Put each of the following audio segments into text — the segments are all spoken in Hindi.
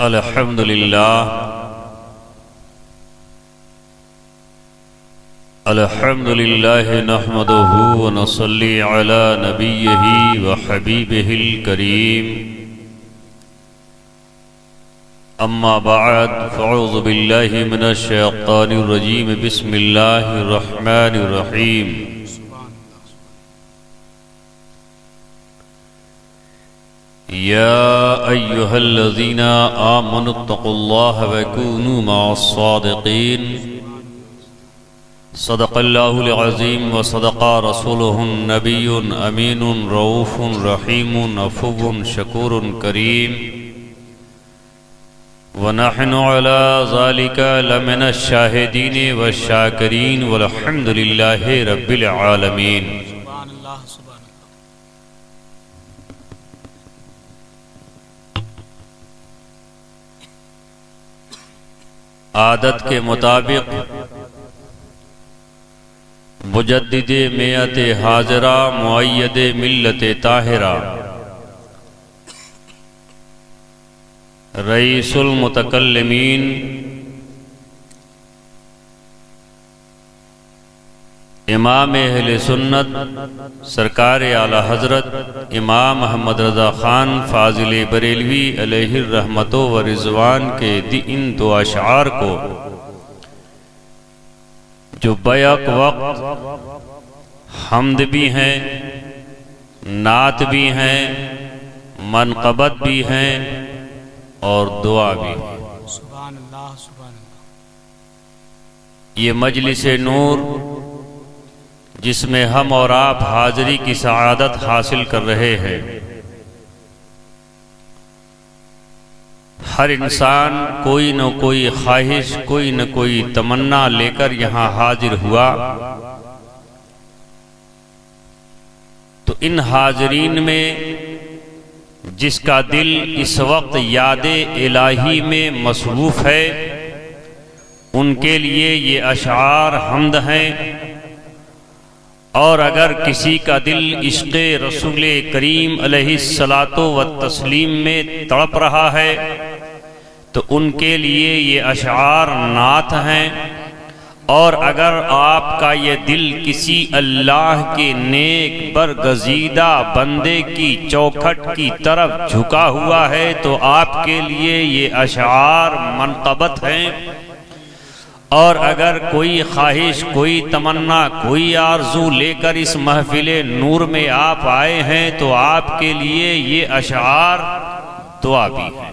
अल्हम्दुलिल्लाह नहमदुहु व नसल्ली अला नबिय्यिही व हबीबिहिल करीम। अम्मा बअद फ़अऊज़ु बिल्लाहि मिनश शैतानिर रजीम। बिस्मिल्लाहिर रहमानिर रहीम। या अय्युहल्लज़ीना आमनुत्तक़ुल्लाह व कूनू मअस्सादिक़ीन। सदक़ल्लाहुल अज़ीम व सदक़ा रसूलुहुन नबियुन अमीनुन रऊफ़ुन रहीमुन अफ़ुव्वुन शकूरुन करीम। व नहनु अला ज़ालिका लमिनश शाहिदीन व शाकिरीन वल्हम्दुलिल्लाहि रब्बिल आलमीन। आदत के मुताबिक मुजद्दिदे मियत हाजरा मुअय्यदे मिल्लत ताहिरा रईसुल मुतकल्लिमीन इमाम अहले सुन्नत सरकार आला हज़रत इमाम मोहम्मद रज़ा ख़ान फ़ाज़िल बरेलवी अलैहिर रहमतो व रिज़वान के इन दो अशआर को जो बैक वक्त हम्द भी हैं, नात भी हैं, मनक़बत भी हैं और दुआ भी है। सुभान अल्लाह, सुभान अल्लाह। ये मजलिस नूर जिसमें हम और आप हाज़री की सआदत हासिल कर रहे हैं, हर इंसान कोई न कोई ख्वाहिश, कोई न कोई तमन्ना लेकर यहाँ हाजिर हुआ। तो इन हाजरीन में जिसका दिल इस वक्त यादे इलाही में मसरूफ़ है, उनके लिए ये अशआर हम्द हैं। और अगर किसी का दिल इश्क़े रसूल करीम अलैहिस्सलातो व तस्लीम में तड़प रहा है, तो उनके लिए ये अशआर नात हैं। और अगर आपका ये दिल किसी अल्लाह के नेक बरगज़ीदा बंदे की चौखट की तरफ झुका हुआ है, तो आपके लिए ये अशआर मनक़बत हैं। और अगर कोई ख्वाहिश, कोई तमन्ना, कोई आरज़ू लेकर इस महफिले नूर में आप आए हैं, तो आपके लिए ये अशआर दुआ भी है।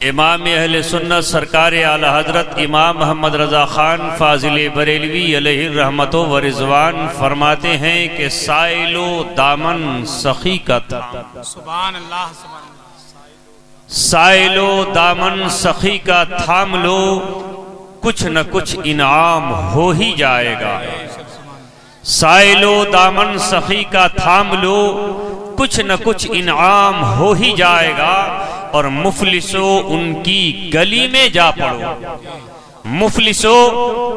इमाम अहले सुन्नत सरकार आला हज़रत इमाम मोहम्मद रज़ा ख़ान फ़ाज़िल बरेलवी अलैहिर रहमतो व रिज़वान फरमाते हैं कि साइलो दामन सखी का था। सुभान अल्लाह, सुभान अल्लाह। साइलो दामन सखी का थाम लो, कुछ न कुछ इनाम हो ही जाएगा। साइलो दामन सखी का थाम लो, कुछ न कुछ इनाम हो ही जाएगा। और मुफलिसो उनकी गली में जा पड़ो, मुफलिसो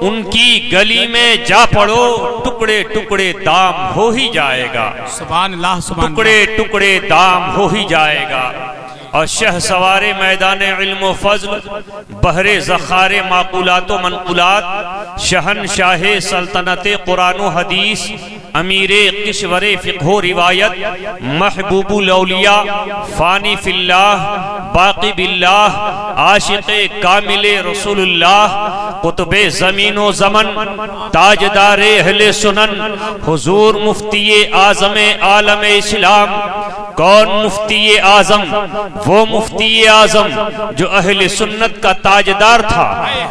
उनकी गली में जा पड़ो, टुकड़े टुकड़े दाम हो ही जाएगा। सुभान अल्लाह, सुभान अल्लाह। टुकड़े टुकड़े दाम हो ही जाएगा। और शह सवारे मैदान इल्म फज़ल, बहरे ज़खारे माक़ूलात व मनक़ूलात, शहनशाहे सल्तनते कुरान व हदीस, अमीरे किश्वरे फ़िक़्ह रिवायत, महबूबुल औलिया, फ़ानी फ़िल्लाह, बाक़ी बिल्लाह, आशिक़े कामिले रसूलुल्लाह, कुतुबे ज़मीन व ज़मन, ताजदारे अहले सुनन, हुज़ूर मुफ्ती आज़म आलम इस्लाम। कौन मुफ्ती आज़म? वो मुफ्ती आज़म जो अहले सुन्नत का ताजदार था,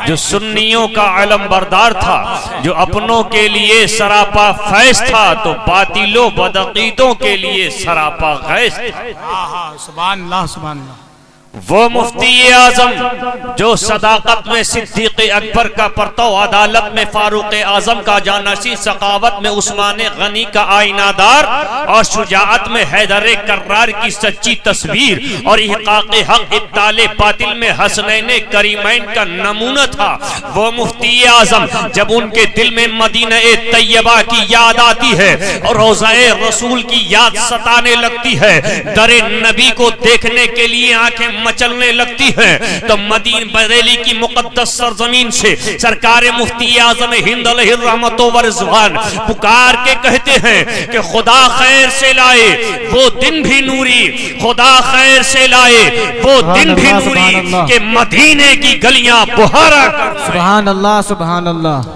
जो सुन्नियों का अलमबरदार था, जो अपनों के लिए सरापा फैज़ था, तो बातिलों बदअक़ीदों के लिए सरापा गैज़ था। सुभान अल्लाह, सुभान अल्लाह। वो मुफ्ती आजम जो सदाकत में सिद्दीक अकबर का परतव, अदालत में फारूक आजम का जानशी, सखावत में उस्मान गनी का आईनादार और शुजाअत में हैदर कर्रार की सच्ची तस्वीर और इहकाक़ हक इब्ताले बातिल में हसनैन करीमैन का नमूना था। वो मुफ्ती आजम जब उनके दिल में मदीना तैयबा की याद आती है और रोज़ाए रसूल की याद सताने लगती है, दरे नबी को देखने के लिए आंखें मचलने लगती है, तो मदीन बरेली की मुकद्दस सरजमीन से सरकार मुफ्ती आजम हिंद रहमतो व रिज़वान पुकार के कहते हैं कि खुदा खैर से लाए वो दिन भी नूरी, खुदा खैर से लाए वो दिन भी नूरी के मदीने की गलियां बुहारा कर। सुभान अल्लाह, सुभान अल्लाह।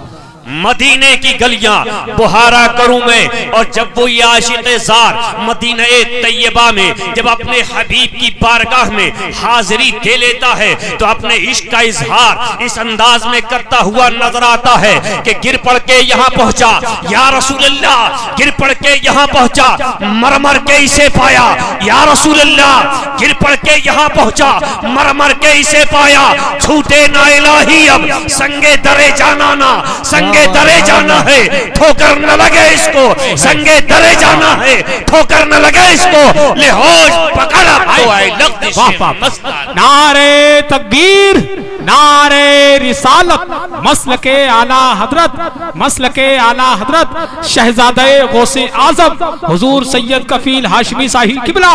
मदीने की गलियां बुहारा करूं मैं। और जब वो ये आशिक़ ज़ार मदीना तैयबा में जब अपने हबीब की बारगाह में हाजिरी दे लेता है तो अपने इश्क का इजहार इस अंदाज में करता हुआ नजर आता है कि गिर पड़ के यहाँ पहुंचा या रसूल अल्लाह, गिर पड़ के यहाँ पहुंचा, मर मर के इसे पाया या रसूल अल्लाह, गिर पड़ के यहाँ पहुंचा, मर मर के इसे पाया, छूटे ना इलाही अब संगे दरे जाना ना, संगे दरे जाना है ठोकर न लगे इसको, संगे दरे जाना है ठोकर न लगे इसको, ले होश पकड़ा तो आए लफ्ज़। नारे तकबीर, नारे रिसालत, मसलके आला हजरत, मसलके आला हजरत शहजादे गौसे आजम हुजूर सैयद कफील हाशमी शाही किबला।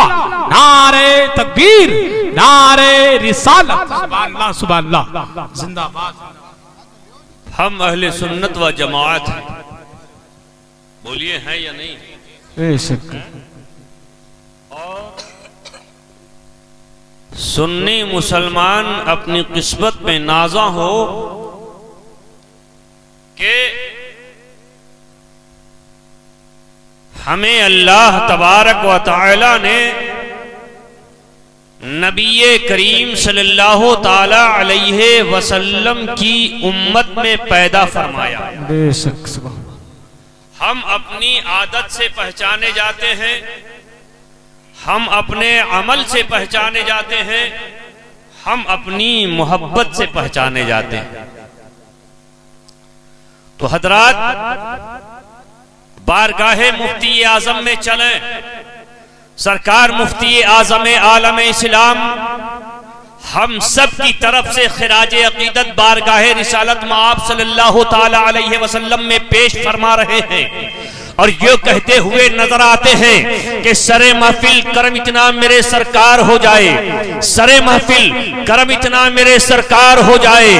नारे तकबीर, नारे रिसालत, सुभान अल्लाह, सुभान अल्लाह, जिंदाबाद। हम अहले सुन्नत व जमाअत हैं, बोलिए हैं या नहीं? बेशक। और सुन्नी मुसलमान अपनी किस्मत में नाज़ा हो कि हमें अल्लाह तबारक व तआला ने नबी करीम सल्लल्लाहु ताला अलैहि वसल्लम की उम्मत में पैदा फरमाया। बेशक। हम अपनी आदत से पहचाने जाते हैं, हम अपने अमल से पहचाने जाते हैं, हम अपनी मोहब्बत से पहचाने जाते हैं। तो हजरात बारगाहे मुफ्ती आजम में चलें। सरकार मुफ्ती आजम आलम इस्लाम हम सब की तरफ से खिराज अकीदत बारगाहे रिसालत माब सल्लल्लाहु ताला अलैहि वसल्लम में पेश फरमा रहे हैं और ये कहते हुए नजर आते हैं कि सरे महफिल करम इतना मेरे सरकार हो जाए, सरे महफिल करम इतना मेरे सरकार हो जाए,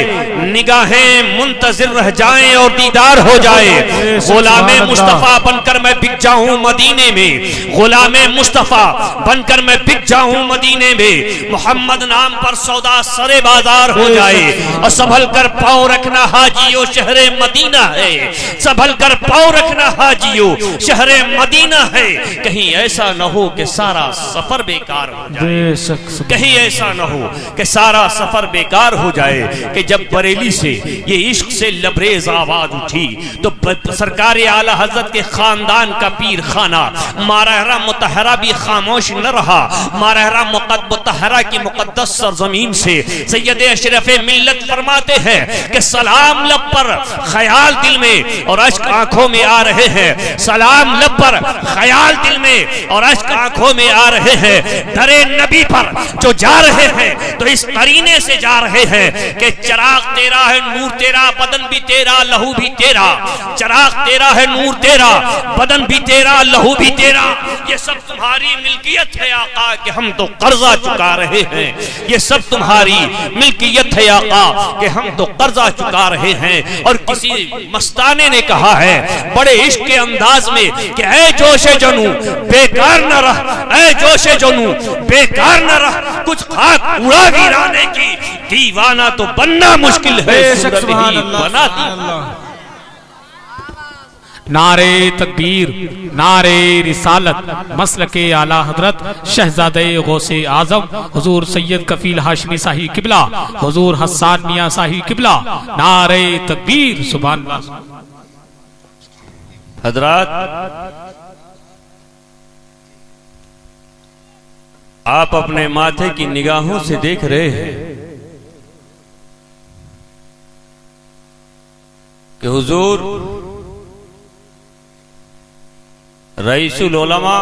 निगाहें मुंतजिर रह जाएं और दीदार हो जाए। गुलामे मुस्तफा बनकर मैं बिक जाऊं मदीने में, गुलामे मुस्तफा बनकर मैं बिक जाऊं मदीने में, मोहम्मद नाम पर सौदा सरे बाजार हो जाए। और संभल कर पाँव रखना हाजियो शहरे मदीना है, संभल कर पाँव रखना हाजियो शहरे मदीना है। कहीं ऐसा न हो कि सारा सफर बेकार हो जाए, कहीं ऐसा न हो कि सारा सफर बेकार हो जाए। कि जब बरेली से ये इश्क से लबरेज आवाज उठी तो सरकार आला हजरत के खानदान का पीर खाना मारहरा मुतहरा भी खामोश न रहा। मारहरा मुतहरा की मुकद्दस सरजमीन से सैयद अशरफ मिल्लत फरमाते हैं कि सलाम लब पर, ख्याल दिल में और अश्क आंखों में आ रहे हैं। सलाम लब पर, ख्याल दिल में और अश्क आंखों में आ रहे हैं। दरे नबी पर जो जा रहे हैं तो इस करीने से जा रहे हैं कि चराग तेरा है, नूर तेरा, बदन भी तेरा, लहू भी तेरा। चराग तेरा है, नूर तेरा, बदन भी तेरा, लहू भी तेरा। ये सब तुम्हारी मिल्कियत है आका कि हम तो कर्जा चुका रहे हैं। ये सब तुम्हारी मिल्कियत है आका कि हम तो कर्जा चुका रहे हैं। और किसी मस्ताने ने कहा है बड़े इश्क के अंदाज में कि ऐ जोशे जनू बेकार न रह, ऐ जोशे जनू बेकार न रह, कुछ खाक उड़ा वीराने की, दीवाना तो बनना मुश्किल है, सूरत ही बना दी। नारे तकबीर, नारे रिसालत, मसलके आला हजरत शहजादे गौसे आजम हुजूर सैयद कफील हाशमी शाही किबला, हुजूर हसन मियां शाही किबला। नारे तकबीर, सुभान अल्लाह। हजरात आप अपने माथे की निगाहों से देख रहे हैं कि हुजूर रईसुल उलमा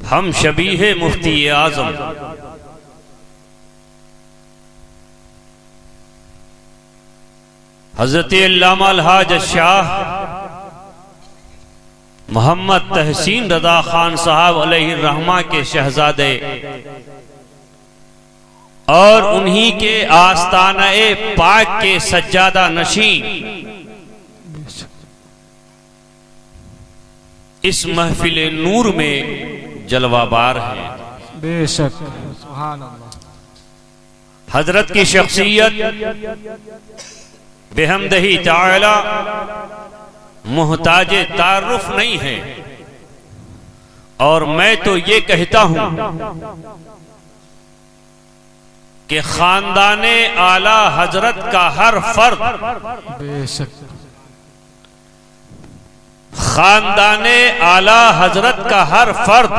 हम शबीहे मुफ्ती आजम हजरत अल्लामा अलहाज शाह मोहम्मद तहसीन रजा खान साहब अलैहिर्रहमा के शहजादे और उन्हीं के आस्ताना-ए पाक के सज्जादा नशीं इस महफिल नूर में जलवाबार है। बेशक सुभान अल्लाह। हजरत की शख्सियत बेहमदही ताला मुहताजे तारुफ नहीं है, और मैं तो ये कहता हूं कि खानदाने आला हजरत का हर फर्द, बेशक खानदाने आला हजरत का हर फर्द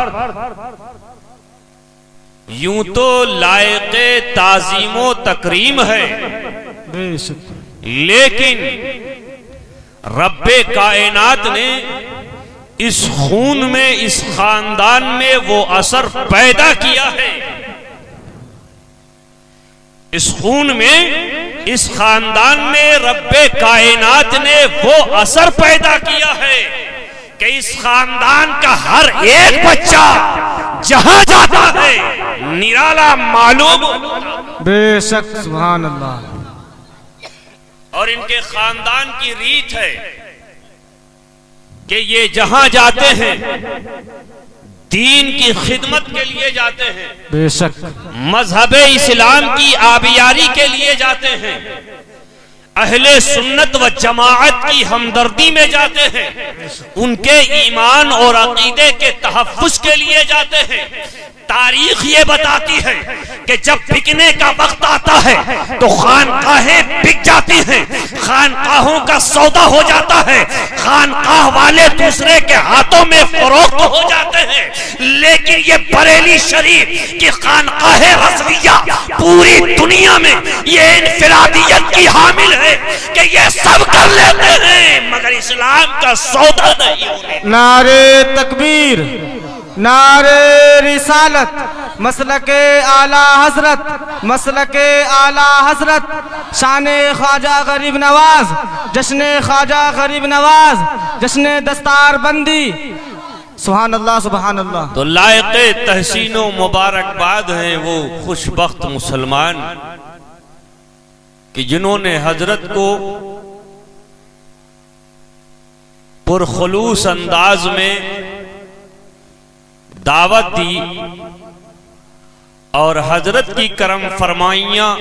यूं तो लायके ताजीमो तकरीम है, बेशक, लेकिन रब्बे कायनात ने इस खून में, इस खानदान में वो असर पैदा किया है। इस खून में, इस खानदान में रब्बे कायनात ने वो असर पैदा किया है कि इस खानदान का हर एक बच्चा जहां जाता है निराला मालूम होता है। बेशक सुभान अल्लाह। और इनके खानदान की रीत है कि ये जहां जाते हैं दीन की खिदमत के लिए जाते हैं, बेशक मजहबे इस्लाम की आबियारी के लिए जाते हैं, अहले सुन्नत व जमाअत की हमदर्दी में जाते हैं, उनके ईमान और अकीदे के तहफ्फुज़ के लिए जाते हैं। तारीख ये बताती है कि जब बिकने का वक्त आता है तो खानकाहें बिक जाती हैं, खानकाहों का सौदा हो जाता है, खानकाह वाले दूसरे के हाथों में फरोख्त हो जाते हैं। लेकिन ये बरेली शरीफ की खानकाहे रज़विया पूरी दुनिया में ये इनफिरादियत की हामिल है कि ये सब कर लेते हैं मगर इस्लाम का सौदा नहीं होने। नारे तकबीर, नारे रिसालत, मसलके आला हजरत, मसलके आला हजरत, शाने ख्वाजा गरीब नवाज, जश्ने ख्वाजा गरीब नवाज, जश्ने दस्तार बंदी। सुभान अल्लाह, सुभान अल्लाह। तो लायके तहसीनो मुबारकबाद हैं वो खुशबख्त मुसलमान कि जिन्होंने हजरत को पुरखुलूस अंदाज में दावत दी और हजरत की करम फरमाइयां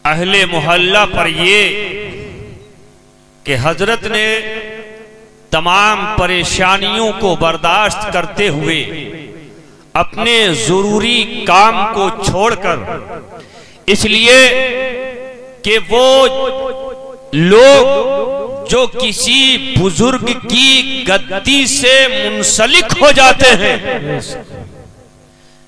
अहले मोहल्ला पर ये कि हजरत ने तमाम परेशानियों को बर्दाश्त करते हुए अपने जरूरी काम को छोड़कर, इसलिए कि वो लोग जो किसी बुजुर्ग की गद्दी से मुंसलिक हो जाते हैं,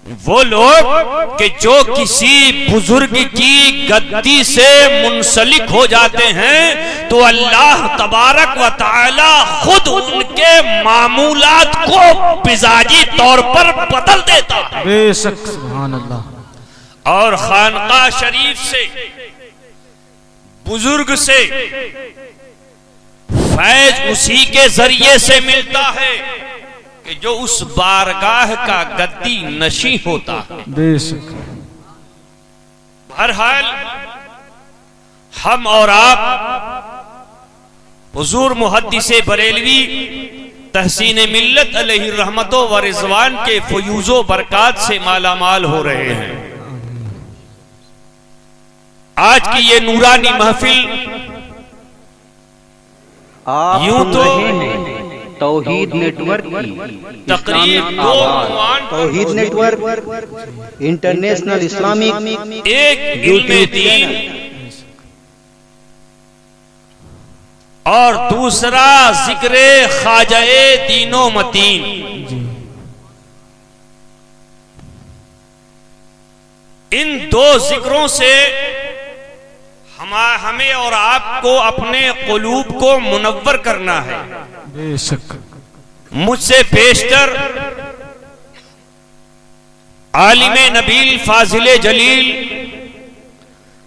वो लोग कि जो किसी बुजुर्ग की गद्दी से मुंसलिक हो जाते हैं तो अल्लाह तबारक व तआला खुद उनके मामूलात को मिजाजी तौर पर बदल देता है। बेशक सुभान अल्लाह। और खानकाह शरीफ से, बुजुर्ग से फैज उसी के जरिए से मिलता है कि जो उस बारगाह का गद्दी नशी होता है। बेशक। बहरहाल हम और आप हुजूर मुहद्दिसे बरेलवी तहसीन मिल्लत अलैहि रहमतो व रिजवान के फयूज़ो बरकात से मालामाल हो रहे हैं। आज की ये नूरानी महफिल यूं तो तौहीद नेटवर्क की तकरीब दो उन्वान तौहीद नेटवर्क इंटरनेशनल इस्लामिक, एक इल्मे दीन और दूसरा जिक्र ख्वाजाए दीनो मतीन। इन दो जिक्रों से हमें और आपको अपने कुलूब को मुनव्वर करना है। बेशक मुझसे पेशतर आलिमे नबील फाजिले जलील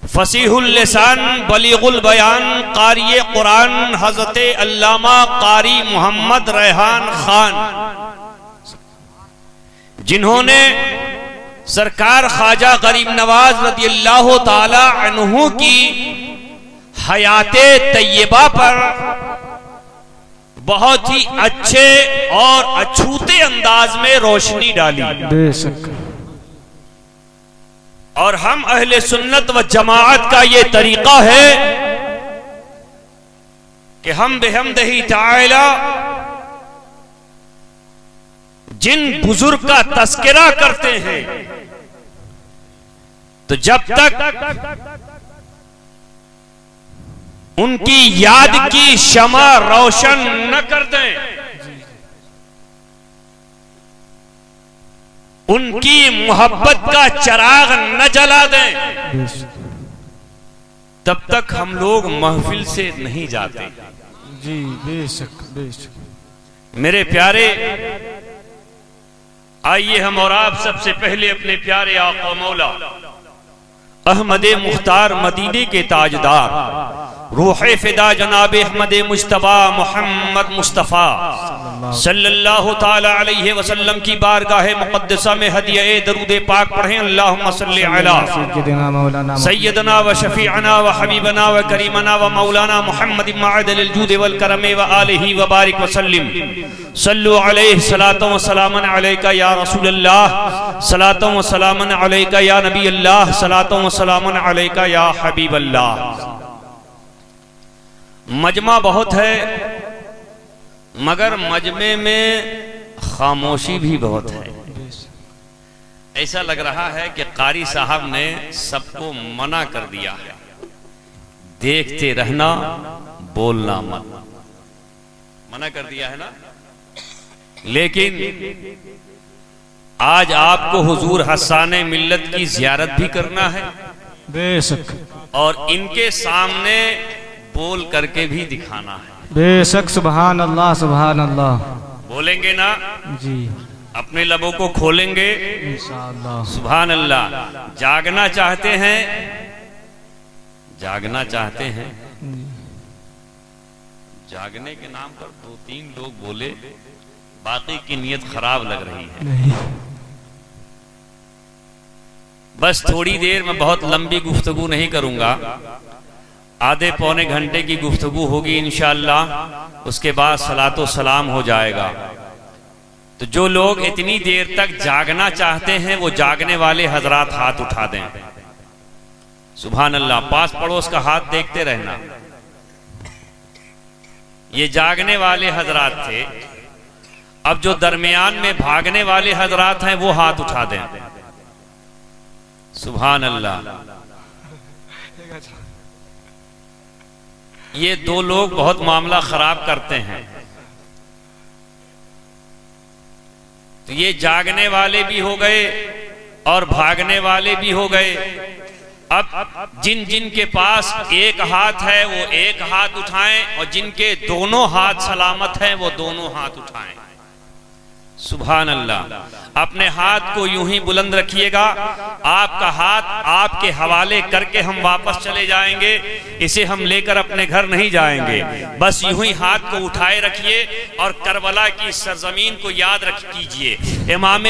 फसीहुल लिसान बलीगुल बयान कारी कुरान हजरत अल्लामा कारी मोहम्मद रेहान खान, जिन्होंने सरकार ख्वाजा गरीब नवाज रदियल्लाहु ताला अन्हु की हयाते तैयबा पर बहुत ही अच्छे और अछूते अंदाज में रोशनी डाली। बेशक और हम अहले सुन्नत व जमाअत का ये तरीका है कि हम बिहम्दिही ताला जिन बुजुर्ग का तस्करा करते हैं तो जब तक उनकी याद की शमा रोशन न कर दें, उनकी मोहब्बत का चिराग न जला दें, तब तक हम लोग महफिल से नहीं जाते। जी बेशक बेशक। मेरे प्यारे, आइए हम और आप सबसे पहले अपने प्यारे आका मौला अहमद मुख्तार मदीने के ताजदार रूह फिदा जनाब अहमद मुश्तबा मोहम्मद मुस्तफ़ा सल्लल्लाहु ताला अलैहि वसल्लम की बारगाह मुक़द्दसा में हदिया दरूद पाक पढ़ें। अल्लाहुम्मा सल्लि अला सय्यदना व शफीअना व हबीबना व करीमना व मौलाना मुहम्मद मअदल जूद वल करम व आलिहि व बारिक व सल्लिम। सल्लु अलैहि सलातु व सलामन अलैका या रसूल अल्लाह, सलातु व सलामन अलैका या नबी अल्लाह, सलातु व सलामन अलैका या हबीब अल्लाह। मजमा बहुत है मगर मजमे में खामोशी भी बहुत है। ऐसा लग रहा है कि कारी साहब ने सबको मना कर दिया है, देखते रहना बोलना मत, मना कर दिया है ना। लेकिन आज आपको हुजूर हसाने मिल्लत की जियारत भी करना है बेशक, और इनके सामने बोल करके भी दिखाना है। बेशक। सुभान अल्लाह सुभान अल्लाह। बोलेंगे ना जी, अपने लबों को खोलेंगे इंशाअल्लाह। सुभान अल्लाह। जागना चाहते हैं, जागना चाहते हैं, जागने के नाम पर 2-3 लोग बोले, बाकी की नीयत खराब लग रही है। नहीं, बस थोड़ी देर में, बहुत लंबी गुफ्तगू नहीं करूंगा, आधे पौने घंटे की गुफ्तगू होगी इंशाअल्लाह। उसके बाद सलातो सलाम हो जाएगा। तो जो लोग इतनी देर तक जागना चाहते हैं वो जागने वाले हजरात हाथ उठा दें। सुभान अल्लाह। पास पड़ोस का हाथ देखते रहना। ये जागने वाले हजरात थे। अब जो दरमियान में भागने वाले हजरात हैं वो हाथ उठा दें। सुभान अल्लाह। ये 2 लोग बहुत मामला खराब करते हैं। तो ये जागने वाले भी हो गए और भागने वाले भी हो गए। अब जिन जिन के पास एक हाथ है वो एक हाथ उठाएं, और जिनके दोनों हाथ सलामत हैं वो दोनों हाथ उठाएं। सुभान अल्लाह। अपने हाथ को यूं ही बुलंद रखिएगा। आपका हाथ आपके हवाले करके हम वापस चले जाएंगे। इसे हम लेकर अपने घर नहीं जाएंगे। बस यूं ही हाथ को उठाए रखिए और करबला की सरजमीन को याद कीजिए। इमाम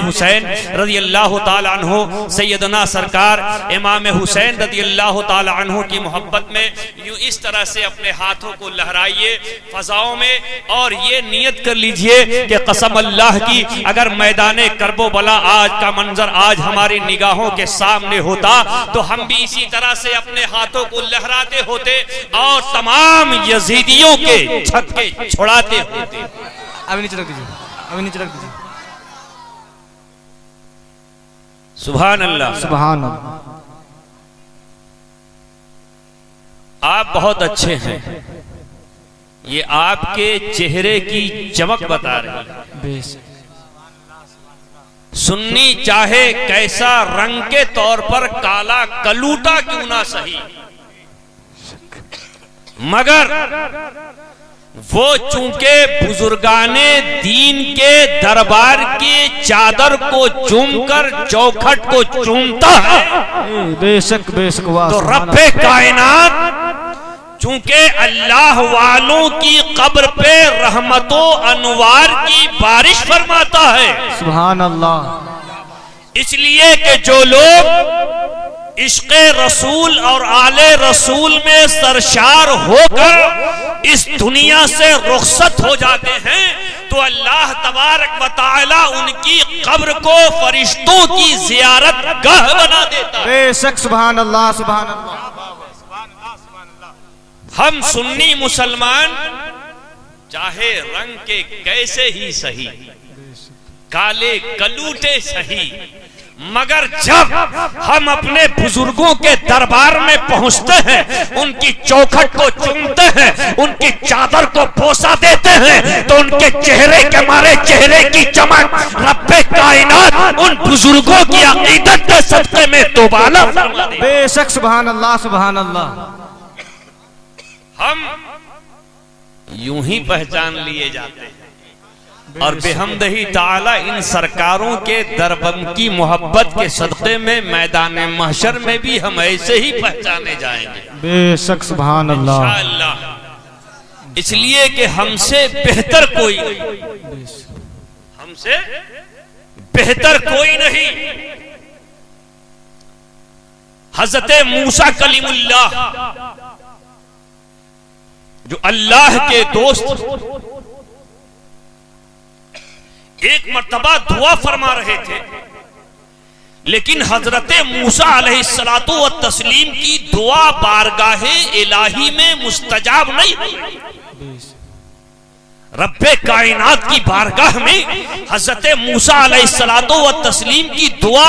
हुसैन रज़ियल्लाहु ताला अन्हु, सैयदना सरकार इमाम हुसैन रज़ियल्लाहु ताला अन्हु की मोहब्बत में यूं इस तरह से अपने हाथों को लहराइए फजाओं में, और ये नियत कर लीजिए कि कसम अल्लाह की, अगर मैदाने करबो बला आज का मंजर आज हमारी निगाहों के सामने होता तो हम भी इसी तरह से अपने हाथों को लहराते होते और तमाम यजीदियों के छक्के छुड़ाते होते। अभी नीचे रख दीजिए, अभी नीचे रख दीजिए। सुभान अल्लाह सुभान अल्लाह। आप बहुत अच्छे हैं। ये आपके चेहरे की चमक बता रही है। बेशक सुन्नी चाहे कैसा रंग के तौर पर काला कलूटा क्यों ना सही, मगर वो चूंकि बुजुर्गाने दीन के दरबार की चादर को चूमकर चौखट को चूमता है, बेशक बेशक तो रब्बे कायनात चूंकि अल्लाह वालों की कब्र पे रहमतों अनवार की बारिश फरमाता है। सुभान अल्लाह। इसलिए कि जो लोग इश्क़े रसूल और आले रसूल में सरशार होकर इस दुनिया से रुखसत हो जाते हैं, तो अल्लाह तबारक व तआला उनकी कब्र को फरिश्तों की जियारत गाह बना देता है। बेशक सुभान अल्लाह सुभान अल्लाह। हम सुन्नी मुसलमान चाहे रंग के कैसे ही सही, काले कलूटे सही, मगर जब हम अपने बुजुर्गों के दरबार में पहुंचते हैं, उनकी चौखट को चूमते हैं, उनकी चादर को बोसा देते हैं, तो उनके चेहरे के मारे चेहरे की चमक रब्बे कायनात उन बुजुर्गों की अकीदत के सदक़े में दोबारा फरमा दे। बेशक सुभान अल्लाह सुभान अल्लाह। हम यूं ही पहचान लिए जाते हैं और बेहमदही ताला इन सरकारों के दरबम की मोहब्बत के सदक़े में मैदान महशर में भी हम ऐसे ही पहचाने जाएंगे बेशक सुभान अल्लाह। इंशाअल्लाह। इसलिए कि हमसे बेहतर कोई नहीं, हमसे बेहतर कोई नहीं। हज़रत मूसा कलीमुल्लाह जो अल्लाह के दोस्त, एक मर्तबा दुआ फरमा रहे थे, लेकिन हजरत मूसा अलैहिस्सलातु व तस्लीम की दुआ बारगाहे इलाही में मुस्तजाब नहीं हुई। रब्बे कायनात की बारगाह में हजरत मूसा अलैहिस्सलातु व तस्लीम की दुआ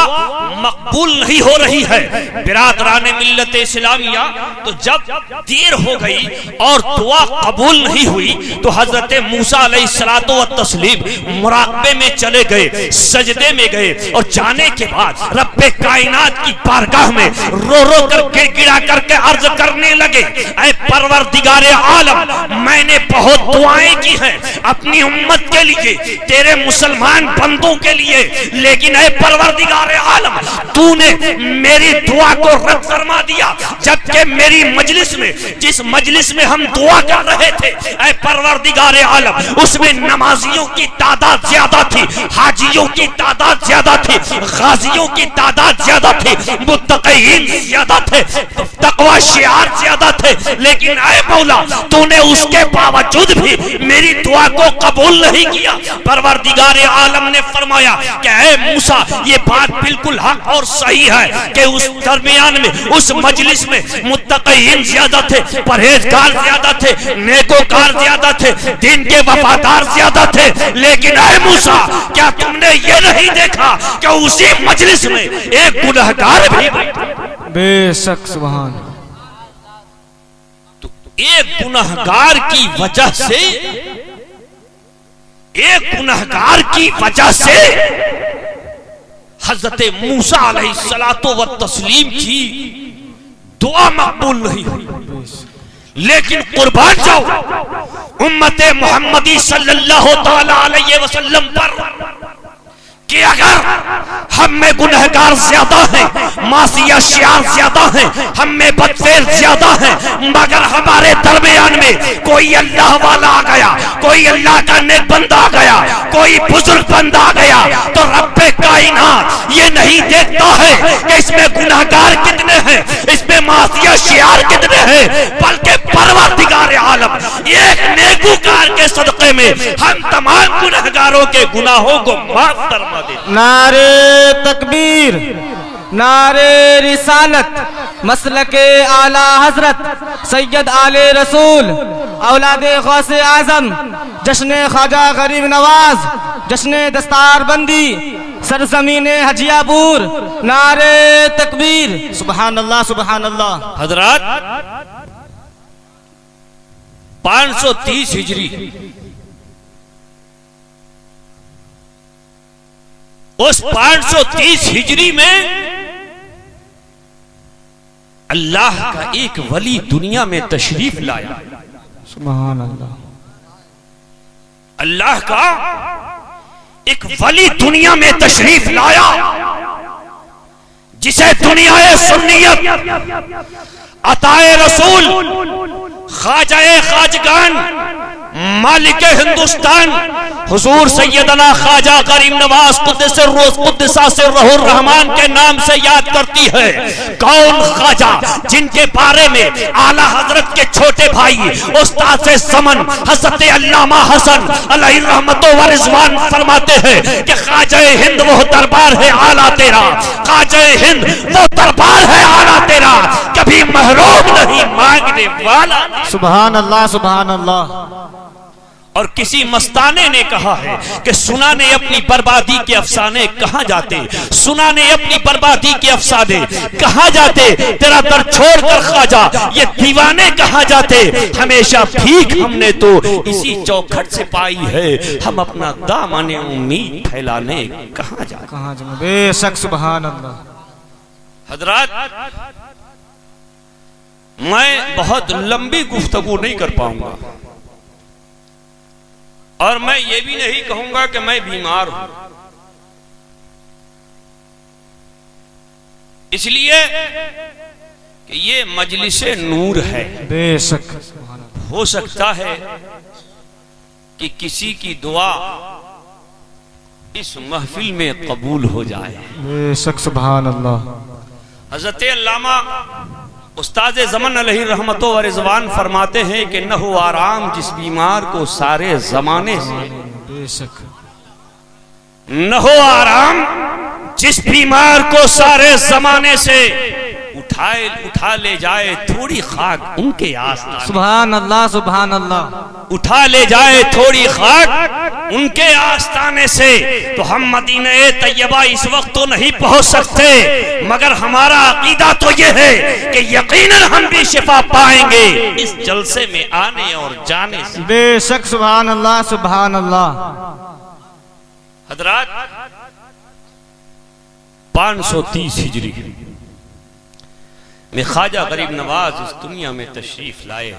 मकबूल नहीं हो रही है। बिरादराने मिल्लत इस्लामिया, तो जब देर हो गई और दुआ कबूल नहीं हुई, तो हजरत मूसा अलैहिस्सलातु व तस्लीम मुराक़बे में चले गए, सजदे में गए, और जाने के बाद रब्बे कायनात की बारगाह में रो रो कर गिड़गिड़ा करके अर्ज करने लगे, ऐ परवरदिगारे आलम, मैंने बहुत दुआएं की हैं अपनी उम्मत के लिए, तेरे मुसलमान बंदों के लिए, लेकिन ऐ परवरदिगारे आलम, तूने मेरी दुआ को रद्द फरमा दिया, जबकि मेरी मजलिस में, जिस मजलिस में हम दुआ कर रहे थे, ऐ परवरदिगारे आलम, उसमें नमाजियों की तादाद ज्यादा थी, हाजियों की तादाद ज्यादा थी, गाजियों की तादाद ज्यादा थी, मुत्तक़ीन ज्यादा थे, तक़वा शिआर ज्यादा थे, लेकिन ऐ मौला, तूने उसके बावजूद भी मेरी दुआ को कबूल नहीं किया। परवरदिगारे आलम ने फरमाया कि ऐ मूसा, ये बात बिल्कुल हक और सही है कि उस दरमियान में, उस मजलिस में मुत्तक़ीन ज्यादा थे, परहेजगार ज्यादा थे, नेकोकार ज्यादा थे, दीन के वफादार ज्यादा थे, लेकिन ऐ मूसा, क्या तुमने ये नहीं देखा कि उसी मजलिस में एक गुनहगार भी बैठा? बेशक सुभान। एक गुनहगार की वजह से, एक गुनहगार की वजह से हजरत मूसा अलैहिस्सलातु व तस्लीम की दुआ मकबूल नहीं हुई। लेकिन कुर्बान जाओ उम्मते मुहम्मदी सल्लल्लाहु तआला अलैहि वसल्लम पर कि अगर हम में गुनहगार ज्यादा हैं, मासिया शियार ज्यादा हैं, हम में बदफेर ज्यादा हैं, मगर हमारे दरमियान में कोई अल्लाह वाला आ गया, कोई अल्लाह का नेक बंदा आ गया, कोई बुजुर्ग बंदा आ गया, तो रब्बे कायनात ये नहीं देखता है कि इसमें गुनहगार कितने हैं, इसमें मासिया शियार कितने हैं, बल्कि परवरदिगार आलम एक नेकूकार के सदक़े में हम तमाम गुनहगारों के गुनाहों को माफ फरमा देते। नारे तकबीर, नारे रिसालत, मसलके आला हजरत सैयद आले रसूल, औलादे गौसे आजम, जश्न ख्वाजा गरीब नवाज, जश्न दस्तार बंदी, सरजमीने हजियापुर, नारे तकबीर, सुबहान अल्लाह सुबहान अल्लाह। हजरात, 530 हिजरी, उस 530 हिजरी में अल्लाह का एक वली दुनिया में तशरीफ लाया। सुभान अल्लाह। अल्लाह का एक वली दुनिया में तशरीफ लाया, जिसे दुनिया सुन्नियत अताए रसूल ख्वाजाए खाजगान मालिक हिंदुस्तान हुजूर सैयदना ख्वाजा करीम नवाज कुद्दसा सिर्रुहुर रहमान के नाम से याद करती है। कौन ख्वाजा, जिनके बारे में आला हजरत के छोटे भाई उस्ताद ज़मन हजरत अल्लामा हसन अलैहि रहमतो व रिज़वान फरमाते हैं कि ख्वाजा हिंद वो दरबार है आला तेरा, ख्वाजा हिंद वो दरबार है आला तेरा, कभी महरूम नहीं मांगने वाला। सुभान अल्लाह, सुभान अल्लाह। और किसी मस्ताने ने कहा है कि सुना ने अपनी बर्बादी के अफसाने कहां जाते, सुना ने अपनी बर्बादी के अफसाने कहां जाते, तेरा दर छोड़कर ख्वाजा ये दीवाने कहां जाते, हमेशा भीख हमने तो इसी चौखट से पाई है, हम अपना दामने उम्मीद फैलाने कहां जाते। कहां जाए, बेशक सुभान अल्लाह। हजरात, मैं बहुत लंबी गुफ्तगू नहीं कर पाऊंगा और मैं ये भी नहीं कहूंगा कि मैं बीमार हूं, इसलिए कि ये मजलिसे नूर है। बेशक हो सकता है कि किसी की दुआ इस महफिल में कबूल हो जाए। बेशक सुभान अल्लाह। हजरत अल्लामा उस्ताद ज़मन अलैहि रहमतो व रिज़वान फरमाते हैं कि न हो आराम जिस बीमार को सारे जमाने से, बेशक न हो आराम जिस बीमार को सारे जमाने से, उठा ले जाए थोड़ी खाक उनके आस्ताने। सुभान अल्लाह, सुभान अल्लाह। उठा ले जाए थोड़ी खाक उनके आस्ताने से। तो हम मदीने तैयबा इस वक्त तो नहीं पहुंच सकते, मगर हमारा अकीदा तो यह है कि यकीनन हम भी शिफा पाएंगे इस जलसे में आने और जाने से। बेशक सुभान अल्लाह, सुभान अल्लाह। हजरात, 530 हिजरी में ख्वाजा गरीब नवाज इस दुनिया में तशरीफ लाए।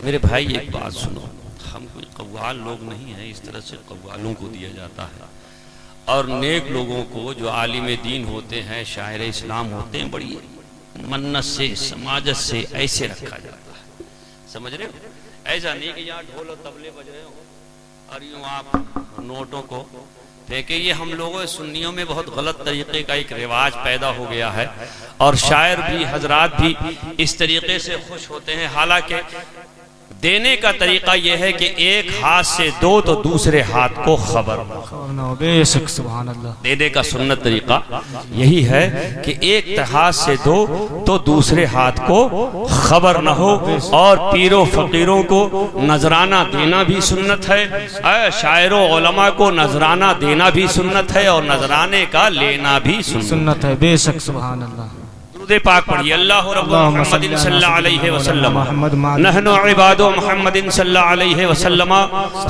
मेरे भाई एक बात सुनो, हम कोई कव्वाल लोग नहीं हैं, इस तरह से कव्वालों को दिया जाता है और नेक लोगों को जो आलिम दीन होते हैं, शायर इस्लाम होते हैं, बड़ी मन्नत से समाजत से ऐसे रखा जाता है। समझ रहे हो? ऐसा नहीं कि यहाँ ढोल और तबले बज रहे हो और यूँ आप नोटों को फेंके। ये हम लोगों सुन्नियों में बहुत गलत तरीके का एक रिवाज पैदा हो गया है और शायर भी हजरात भी इस तरीके से खुश होते हैं। हालांकि देने का तरीका यह है कि एक हाथ से दो तो दूसरे हाथ को खबर न। बेशक सुभान अल्लाह। देने का सुन्नत तरीका यही है कि एक हाथ से दो तो दूसरे हाथ को खबर न हो। और पीरों फकीरों को नजराना देना भी सुन्नत है, शायरों उलमा को नजराना देना भी सुन्नत है और नजराने का लेना भी सुन्नत है। बेशक सुभान अल्लाह। दुरूद पाक पढ़िए। अल्लाहु रब्बु मुहम्मदिन सल्लल्लाहु अलैहि वसल्लम नहनु इबादु मुहम्मदिन सल्लल्लाहु अलैहि वसल्लम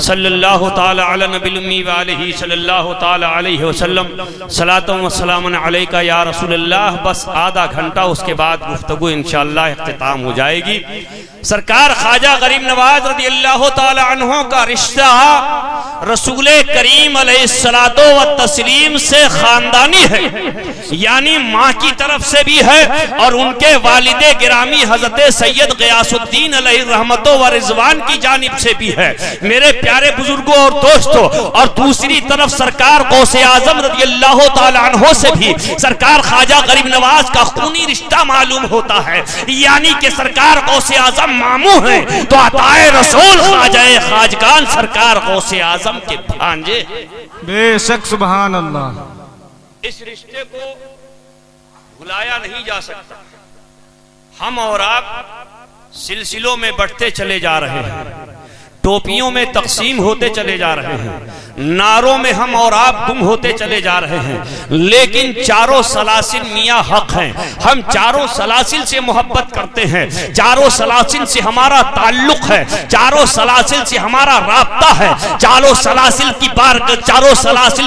सल्लल्लाहु ताला अला नबिल उम्मी व आलिहि सल्लल्लाहु ताला अलैहि वसल्लम सलातु व सलामुन अलैका या रसूलल्लाह। बस आधा घंटा, उसके बाद गुफ्तगू इंशाअल्लाह इख्तिताम हो जाएगी। सरकार ख्वाजा गरीब नवाज रज़ियल्लाहु ताला अन्हु का रिश्ता रसूल करीम अलैहिस्सलातो व तस्लीम से खानदानी है, यानी माँ की तरफ से भी है और उनके वालिदे गिरामी हजरत सैयद गियासुद्दीन अलैहि रहमतो व रिज़वान की जानिब से भी है। मेरे प्यारे बुजुर्गों और दोस्तों, और दूसरी तरफ सरकार गौसे आजम रज़ियल्लाहु ताला अन्हु से भी सरकार ख्वाजा गरीब नवाज का खूनी रिश्ता मालूम होता है, यानी कि सरकार गौसे आजम मामू है तो अताए रसूल ख्वाजाए खाजगान सरकार गौसे आजम के भांजे। बेशक सुभान अल्लाह। इस रिश्ते को भुलाया नहीं जा सकता। हम और आप सिलसिलों में बढ़ते चले जा रहे हैं, टोपियों में तकसीम होते चले जा रहे हैं, नारों में हम और आप गुम होते चले जा रहे हैं, लेकिन चारों सलासिल मियाँ हक हैं। हम चारों सलासिल से मोहब्बत करते हैं, चारों सलासिल से हमारा ताल्लुक है, चारों सलासिल से हमारा राब्ता है। चारों सलासिल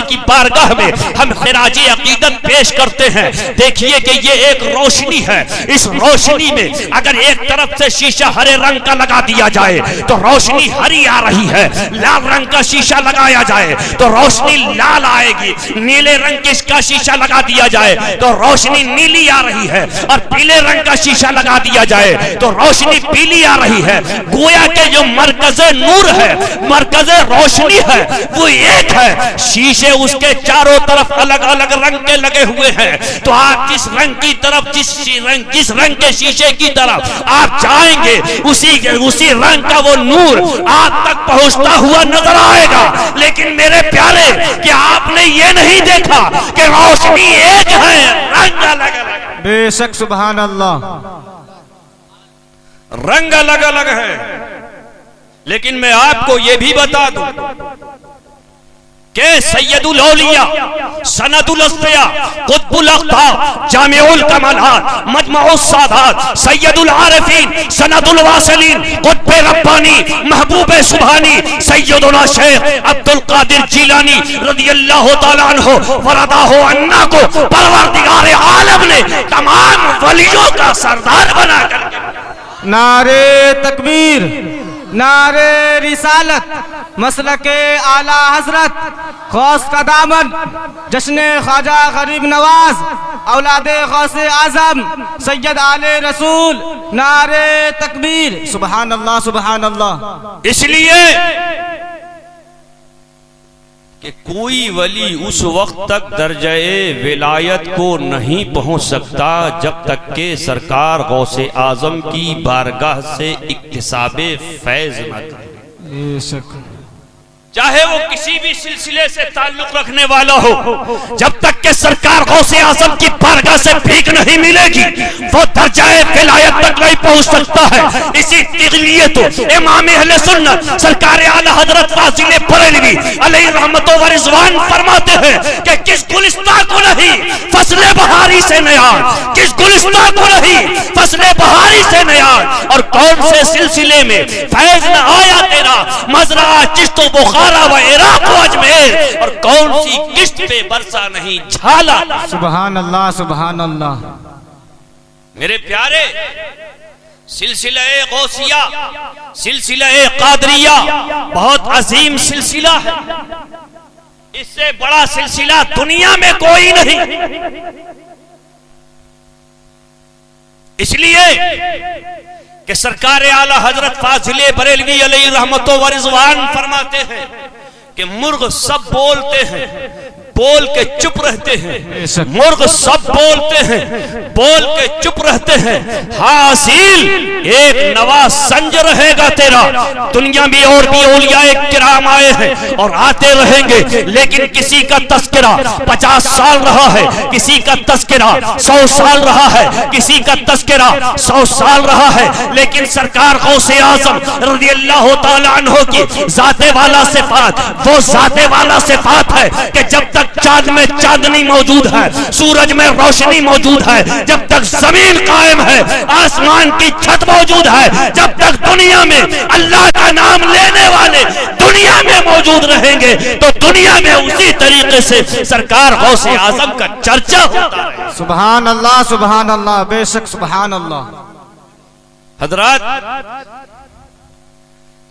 की बारगाह में हम खिराजी अकीदत पेश करते हैं। देखिए कि ये एक रोशनी है, इस रोशनी में अगर एक तरफ से शीशा हरे रंग का लगा दिया जाए तो रोशनी हरी आ रही है, लाल रंग का शीशा लगाया जाए तो रोशनी लाल आएगी, नीले रंग का शीशा लगा दिया जाए तो रोशनी नीली आ रही है, और पीले रंग का शीशा लगा दिया जाए तो रोशनी पीली आ रही है। गोया के जो मरकज़े नूर है, मरकज़े रोशनी है, वो एक है। शीशे उसके चारों तरफ अलग अलग रंग के लगे हुए हैं, तो आप जिस रंग की तरफ, जिस रंग के शीशे की तरफ आप जाएंगे, उसी रंग का वो नूर आप तक पहुंचता हुआ नजर आएगा। लेकिन मेरे प्यारे, कि आपने ये नहीं देखा कि रोशनी एक है, रंग अलग अलग। बेशक सुभान अल्लाह, रंग अलग अलग है। लेकिन मैं आपको यह भी बता दूं कि सैयदुल औलिया, सनदुल अस्फिया, कुतुबुल अख्ताब, जामिउल कमालात, मजमुउस सादात, सैयदुल आरिफीन, सनदुल वासिलीन, कुतुब रब्बानी, महबूब सुभानी, सैयदुना शेख अब्दुल कादिर जिलानी रदियल्लाहु तआला अन्हु वरदाहु अन्ना को परवरदिगार आलम ने तमाम वलियों का सरदार बनाकर। नारे तकबीर, नारे रिसालत, मसलके आला हजरत, गौस का दामन, जश्न ख्वाजा गरीब नवाज, औलादे गौसे आजम, सैयद आले रसूल, नारे तकबीर, सुभान अल्लाह सुभान अल्लाह। इसलिए कि कोई वली उस वक्त तक दर्जे विलायत को नहीं पहुंच सकता जब तक के सरकार गौसे आजम की बारगाह से इक्तिसाबे फैज न करे। चाहे वो किसी भी सिलसिले से ताल्लुक रखने वाला हो, जब तक के सरकार गौसे आजम की बारगाह से भीख नहीं मिलेगी, वो दर्जाए विलायत तक नहीं पहुंच सकता है। इसी लिए तो इमाम अहले सुन्नत सरकार आला हजरत फाजिल बरेलवी अलैहि रहमतो व रिजवान फरमाते हैं कि किस गुलिस्तान को नहीं फसले बहारी से नयार, किस गुलिस्तान को नहीं फसले बहारी से नयार। और कौन से सिलसिले में फैज न आया तेरा, मजरा चिश्तो बुखारा व इराक व अजमेर, और कौन सी किश्त पे बरसा नहीं झाला। सुभान अल्लाह सुभान अल्लाह। मेरे प्यारे, सिलसिला गौसिया, सिलसिला कादरिया बहुत अजीम सिलसिला है। इससे बड़ा सिलसिला दुनिया में कोई नहीं। इसलिए कि सरकार आला हजरत फाजिले बरेलवी अलैहि रहमतो व रिजवान फरमाते हैं कि मुर्ग सब बोलते हैं, बोल के चुप रहते हैं। मुर्ग सब बोलते हैं, बोल के चुप रहते हैं। हासिल एक नवा संज रहेगा तेरा। दुनिया में और भी औलियाए किराम आए हैं और आते रहेंगे, लेकिन किसी का तस्करा 50 साल रहा है, किसी का तस्करा 100 साल रहा है, किसी का तस्करा 100 साल रहा है। लेकिन सरकार गौसे आजम रज़ियल्लाहु ताला अन्हु की जाते वाला सिफात, वो जाते वाला सिफात है कि जब तक चांद में चांदनी मौजूद है, सूरज में रोशनी मौजूद है, जब तक जमीन कायम है, आसमान की छत मौजूद है, जब तक दुनिया में अल्लाह का नाम लेने वाले दुनिया में मौजूद रहेंगे, तो दुनिया में उसी तरीके से सरकार गौसे आजम का चर्चा होता है। सुभान अल्लाह सुभान अल्लाह, बेशक सुभान अल्लाह। हजरात,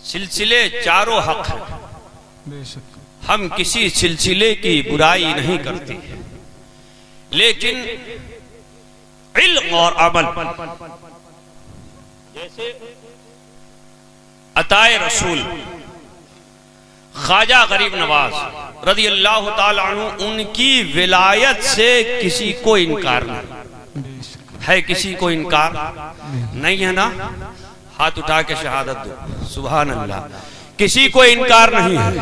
सिलसिले चारों हक है, हम किसी सिलसिले की बुराई नहीं करते, लेकिन इल्म और अमल, जैसे अताए रसूल ख्वाजा गरीब नवाज रज़ियल्लाहु ताला अन्हु, उनकी विलायत से किसी को इनकार नहीं है। किसी को इनकार नहीं है ना? हाथ उठा के शहादत दो, सुभान अल्लाह। किसी को इनकार नहीं है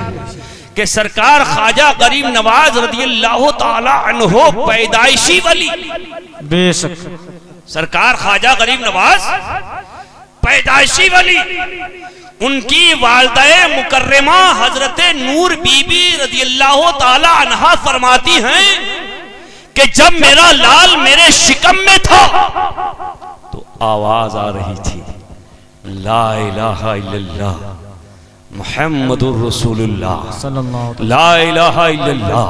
कि सरकार ख्वाजा गरीब नवाज रज़ियल्लाहु ताला अन्हु पैदाइशी वली, बेशक सरकार ख्वाजा गरीब नवाज पैदाइशी वली, उनकी वालदा मुकर्रमा हजरत नूर बीबी रज़ियल्लाहु ताला अन्हा फरमाती हैं कि जब मेरा लाल मेरे शिकम में था तो आवाज आ रही थी, ला इलाहा इल्लल्लाह मुहम्मदुर रसूलुल्लाह, ला इलाहा इल्लल्लाह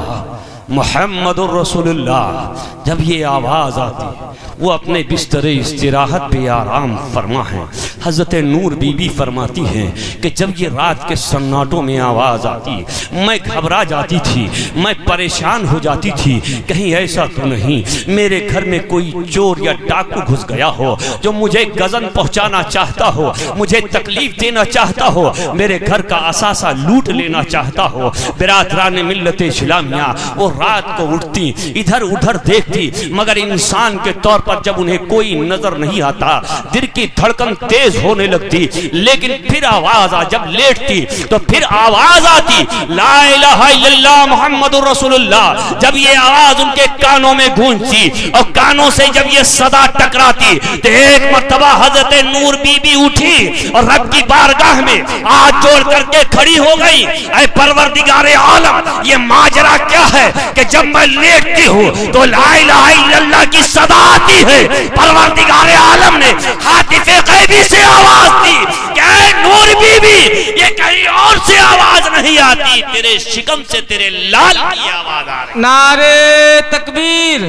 मुहम्मदुर रसूलुल्लाह। जब ये आवाज आती वो अपने बिस्तरे इस्तिराहत पे आराम फरमा है। हजरत नूर बीबी फरमाती हैं कि जब ये रात के सन्नाटों में आवाज आती मैं घबरा जाती थी, मैं परेशान हो जाती थी, कहीं ऐसा तो नहीं मेरे घर में कोई चोर या डाकू घुस गया हो जो मुझे गजन पहुंचाना चाहता हो, मुझे तकलीफ देना चाहता हो, मेरे घर का असासा लूट लेना चाहता हो। बिरादरान मिल्लत इस्लामिया वो रात को उठती इधर उधर देखती, मगर इंसान के तौर पर जब उन्हें कोई नजर नहीं आता दिल की धड़कन तेज होने लगती। लेकिन फिर आवाज जब लेटती तो फिर आवाज आती, ला इलाहा इल्लल्लाह मुहम्मदुर रसूलुल्लाह। जब ये आवाज उनके कानों में गूंजती और कानों से जब ये सदा टकराती तो एक मर्तबा हजरत नूर बीबी उठी और रब की बारगाह में हाथ जोड़ करके खड़ी हो गई, ऐ परवरदिगारे आलम ये माजरा क्या है कि जब मैं लेटती हूँ तो ला इलाहा इल्लल्लाह की सदा आती है। परवरदिगारे आलम ने हातिफे गैबी से आवाज दी, क्या नूर बीबी ये कहीं और से आवाज नहीं आती, तेरे शिकम से तेरे लाल की आवाज आ रही। नारे तकबीर,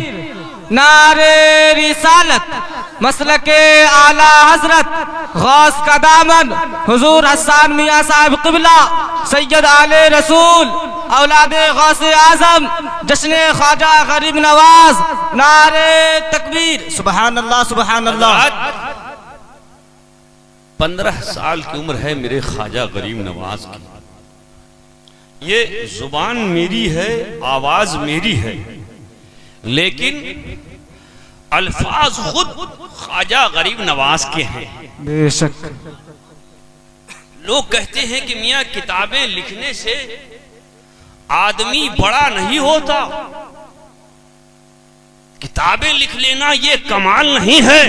नारे रिसालत, मसलके आला हजरत गौस का दामन हुजूर हसन मियां साहब क़िबला सैयद आले रसूल औलादे गौस आजम जश्न ख्वाजा गरीब नवाज, नारे तकबीर। सुभान अल्लाह सुभान अल्लाह। 15 साल की उम्र है मेरे ख्वाजा गरीब नवाज की। ये जुबान मेरी है, आवाज मेरी है, लेकिन अल्फाज खुद ख्वाजा गरीब नवाज के हैं। बेशक लोग कहते हैं कि मियां किताबें लिखने से आदमी बड़ा नहीं होता, किताबें लिख लेना ये कमाल नहीं है।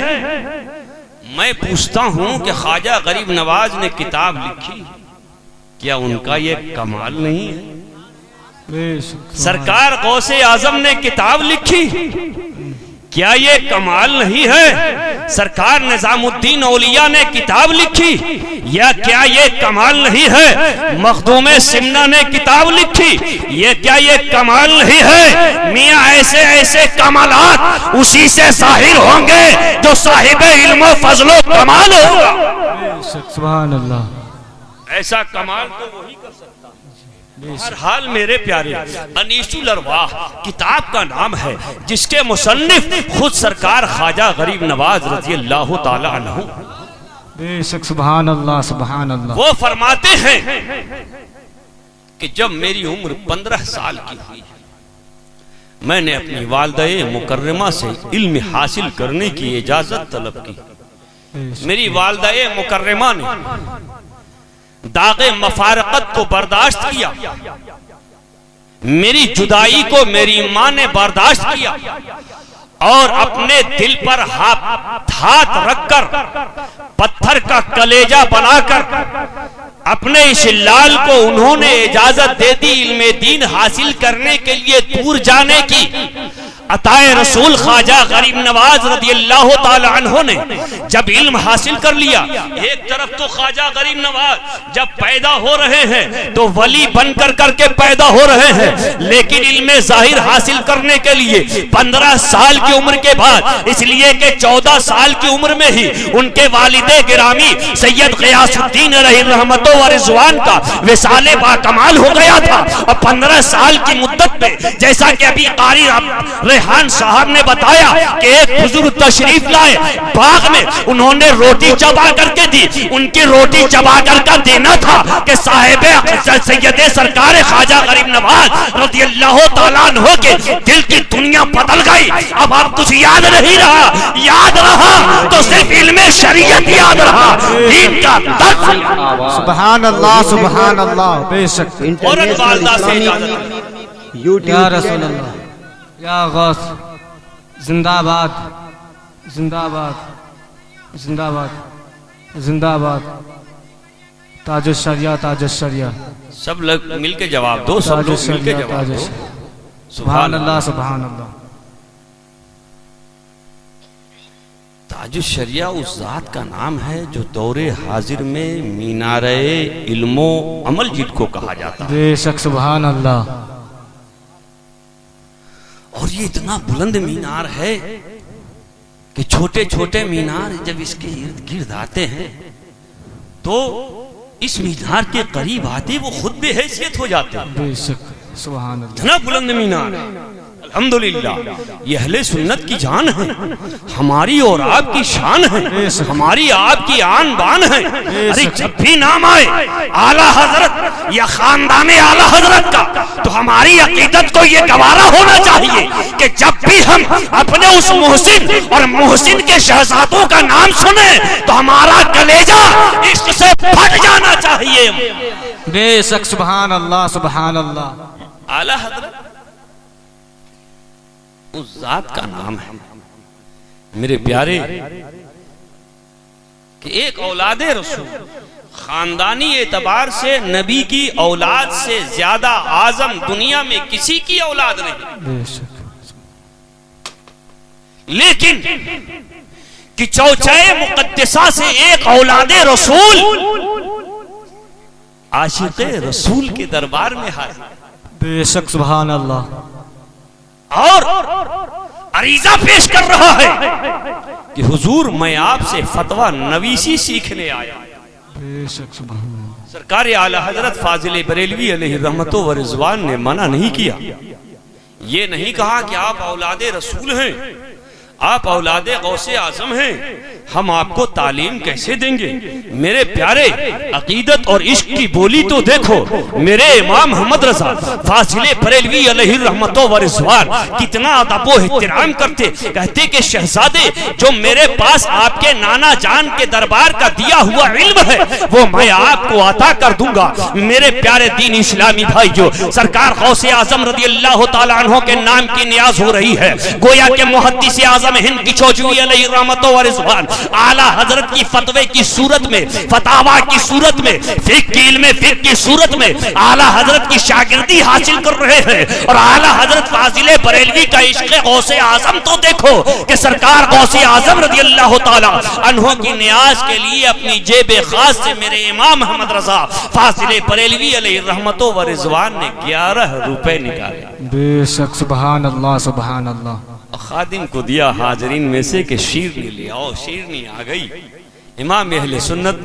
मैं पूछता हूं कि ख्वाजा गरीब नवाज ने किताब लिखी, क्या उनका ये कमाल नहीं है? सरकार गौसे आजम ने किताब लिखी, क्या ये कमाल नहीं है? सरकार निजामुद्दीन औलिया ने किताब लिखी, या क्या ये कमाल नहीं है? मखदूम सिमना ने किताब लिखी, ये क्या ये कमाल नहीं है? मियां ऐसे ऐसे कमालात उसी से जाहिर होंगे जो साहिब इल्म फजलो कमाल होगा। सुभान अल्लाह। ऐसा कमाल तो वही कर सकता। हर हाल मेरे प्यारे अनीसुल अरवाह किताब का नाम है जिसके मुसन्निफ खुद सरकार ख्वाजा गरीब नवाज रज़ियल्लाहु ताला अन्हु। बेशक सुभान अल्लाह सुभान अल्लाह। वो फरमाते हैं कि जब मेरी उम्र 15 साल की हुई मैंने अपनी वालिदा मुकर्रमा से इल्म हासिल करने की इजाजत तलब की। मेरी वालिदा मुकर्रमा ने दागे मफारकत को बर्दाश्त किया, मेरी जुदाई को मेरी मां ने बर्दाश्त किया और अपने दिल पर हाथ रखकर पत्थर का कलेजा बनाकर अपने इस लाल को उन्होंने इजाजत दे दी इल्मे दीन हासिल करने के लिए दूर जाने की। अताए रसूल ख्वाजा गरीब नवाज रज़ियल्लाहु ताला अन्हु ने जब इल्म हासिल कर लिया, एक तरफ तो ख्वाजा गरीब नवाज जब पैदा हो रहे हैं तो वली बनकर करके पैदा हो रहे हैं, लेकिन इल्म जाहिर हासिल करने के लिए 15 साल की उम्र के बाद, इसलिए कि 14 साल की उम्र में ही उनके वालिदे गिरामी सैयद ग़ियासुद्दीन अलैहि रहमतो व रिज़वान का विसाले बाकमाल हो गया था। और 15 साल की मुद्दत में जैसा कि अभी कारी रेहान साहब ने बताया कि एक बुजुर्ग तशरीफ लाए, बाग में उन्होंने रोटी चबा करके दी, उनकी रोटी चबा कर देना था कि साहिब सैयद सरकार ख्वाजा गरीब नवाज रज़ियल्लाहु ताला अन्हु के दिल की दुनिया बदल गई। अब आप कुछ याद नहीं रहा, याद रहा तो सिर्फ इल्मे शरीयत याद रहा, दीन का दर्द। सुभान अल्लाह सुभान अल्लाह। बेशक या रसूल अल्लाह, या गौस, जिंदाबाद जिंदाबाद जिंदाबाद जिंदाबाद ताजुश्शरिया ताजुश्शरिया सब लोग मिलके जवाब दो, सब लोग मिलके जवाब दो। सुभान अल्लाह सुभान अल्लाह। ताजुश्शरिया उस जात का नाम है जो दौरे हाजिर में मीनारे इल्मो अमल जिनको कहा जाता है। बेशक सुभान अल्लाह। और ये इतना बुलंद मीनार है कि छोटे छोटे मीनार जब इसके इर्द गिर्द आते हैं तो इस मीनार के करीब आते वो खुद बेहैसियत हो जाते हैं। बेशक सुभान अल्लाह। इतना बुलंद मीनार है। अल्हम्दुलिल्लाह, ये अहले सुन्नत की जान है, हमारी और आपकी शान है, हमारी आपकी आन बान है। अरे जब भी नाम आए आला हजरत या खानदान आला हजरत का तो हमारी अकीदत को ये गवारा होना चाहिए कि जब भी हम अपने उस मोहसिन और मोहसिन के शहजादों का नाम सुने तो हमारा कलेजा इश्क से फट जाना चाहिए। बेशक सुभान अल्लाह सुभान अल्लाह। आला हजरत उस जात का नाम है मेरे प्यारे कि एक औलादे रसूल खानदानी एतबार से नबी की औलाद से ज्यादा आजम दुनिया में किसी की औलाद नहीं। लेकिन कि चौचाए मुकद्दसा से एक औलादे रसूल आशिक़े रसूल के दरबार में हाजिर। बेशक सुभान अल्लाह। और अरीजा पेश कर रहा है कि हुजूर मैं आपसे फतवा नवीसी सीखने आया। बेशक सुभान अल्लाह। सरकार आला हजरत फाजिल बरेलवी अलैहि रहमतो व रिजवान ने मना नहीं किया। ये नहीं कहा कि आप औलादे रसूल हैं, आप औलादे गौसे आजम हैं, हम आपको तालीम कैसे देंगे। मेरे प्यारे अकीदत और इश्क की बोली तो देखो। मेरे इमाम मोहम्मद रजा फाजिल बरेलवी अलैहि रहमतो व रिजवान कितना अदब व एहतराम करते। कहते कि शहजादे जो मेरे पास आपके नाना जान के दरबार का दिया हुआ इल्म है वो मैं आपको अता कर दूंगा। मेरे प्यारे दीन इस्लामी भाइयों, सरकार गौसे आजम रज़ी अल्लाह तआला अन्हु के नाम की नियाज हो रही है। गोया के मुहद्दिस आजम हिंद की चौजवी अलैहि रहमतो व रिजवान आला हजरत की फतवे की सूरत में, फतावा की सूरत में, फिक्र की इल्म फिक्र की सूरत में आला हजरत की शागिर्दी हासिल कर रहे हैं। और आला हजरत फाजिल बरेलवी का इश्क गौसे आजम तो देखो कि सरकार गौसे आजम रज़ी अल्लाह तआला अन्हु की नियाज के लिए अपनी जेब खास से मेरे इमाम मोहम्मद रजा फाजिल बरेलवी अलैहि रहमतो व रिजवान ने 11 रुपए निकाले। बेशक सुभान अल्लाह सुभान अल्लाह। खादिम को दिया हाजरीन में से कि शीरनी ले आओ। शीरनी आ गई। इमाम अहले सुन्नत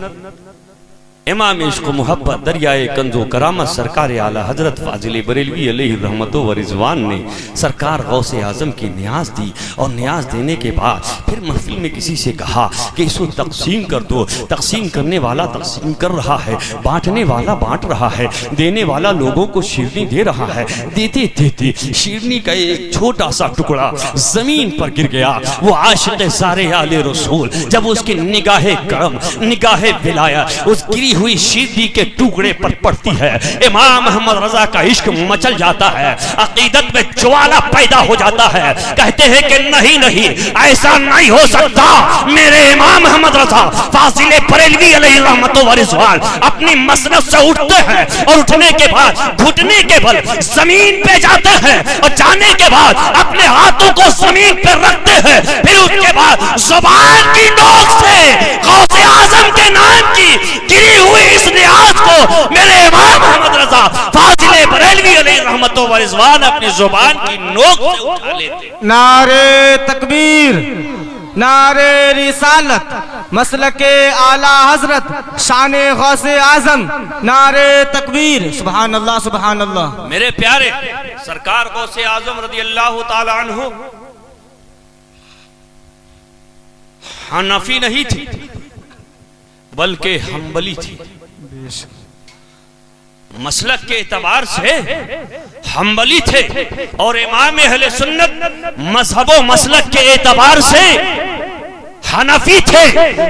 इमाम इश्क मोहब्बत दरियाए कंजो करामत सरकार आला हजरत फाजिल बरेलवी अलैहि रहमतो व रिजवान ने सरकार गौसे आजम की न्याज दी। और न्याज देने के बाद फिर महफिल में किसी से कहा कि इसको तकसीम कर दो। तकसीम करने वाला तकसीम कर रहा है, बांटने वाला बांट रहा है, देने वाला लोगों को शीरनी दे रहा है। देते देते शीरनी का एक छोटा सा टुकड़ा जमीन पर गिर गया। वो आशिक़ सारे आले रसूल जब उसकी निगाहे करम निगाहे विलाया उस गिरी हुई शीरनी के टुकड़े पर पड़ती है, इमाम मोहम्मद रजा का इश्क मचल जाता है, अकीदत में ज्वाला पैदा हो जाता है। कहते हैं कि नहीं नहीं ऐसा नहीं हो सकता। मेरे इमाम मोहम्मद रजा फाजिल बरेलवी अलैहि रहमतो व रिजवान अपनी मसनद से उठते हैं और उठने के बाद घुटने के बल जमीन पे जाते हैं और जाने के बाद अपने हाथों को जमीन पे रखते हैं। फिर उसके बाद जुबान की नोक से गौसे आजम के नाम की गिरी हुई इस नियाज को मेरे इमाम मोहम्मद रजा फाजिल बरेलवी अलैहि रहमतो व रिजवान अपनी जुबान की नोक से उठा लेते। नारे तकबीर, नारे रिसालत, मसलके आला हजरत, शान गौसे आजम, नारे तकबीर। सुभान अल्लाह सुभान अल्लाह। मेरे प्यारे सरकार गौसे आजम रज़ी अल्लाह तआला अन्हु हनफी नहीं थी बल्कि हम्बली थी। मसलक के एतबार से हम्बली थे और इमाम अहले सुन्नत मजहब व मसलक के एतबार से हनफी थे,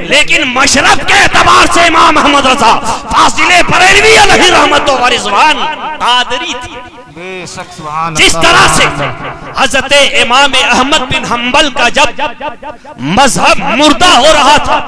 लेकिन मशरफ के एतबार से इमाम मोहम्मद रजा फाजिले बरेलवी अलैहि रहमत व रिजवान कादरी थी। जिस तरह से हजरत इमाम अहमद बिन हम्बल का जब मजहब मुर्दा हो रहा था,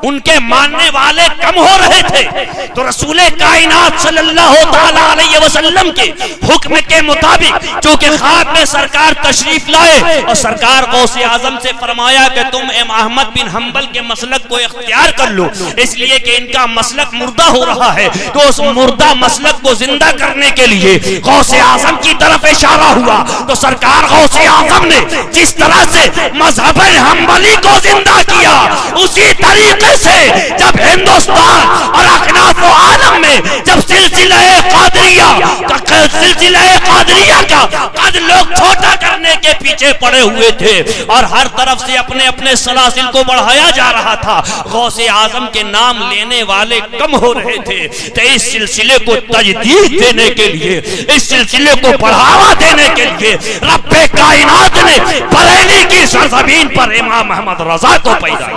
उनके मानने वाले कम हो रहे थे, तो रसूल कायनात सल्लल्लाहु ताला अलैहि वसल्लम के हुक्म के मुताबिक चूंकि ख्वाब में सरकार तशरीफ लाए और सरकार गौसे आजम से फरमाया कि तुम अहमद बिन हम्बल के मसलक को इख्तियार कर लो, इसलिए कि इनका मसलक मुर्दा हो रहा है। तो उस मुर्दा मसलक को जिंदा करने के लिए गौसे आजम की तरफ इशारा हुआ, तो सरकार गौसे आजम ने जिस तरह से मजहब हम्बली को जिंदा किया, उसी तरीके से जब हिंदुस्तान और अखनाफ आलम में जब सिलसिला कादरिया का कद लोग छोटा करने के पीछे पड़े हुए थे और हर तरफ से अपने अपने सलासिल को बढ़ाया जा रहा था, गौसे आजम के नाम लेने वाले कम हो रहे थे। तो इस सिलसिले को तजदीद देने के लिए, इस सिलसिले को बढ़ावा देने के लिए रब्बे कायनात ने बरेली की सरजमीन पर इमाम मोहम्मद रजा को पैदा किया।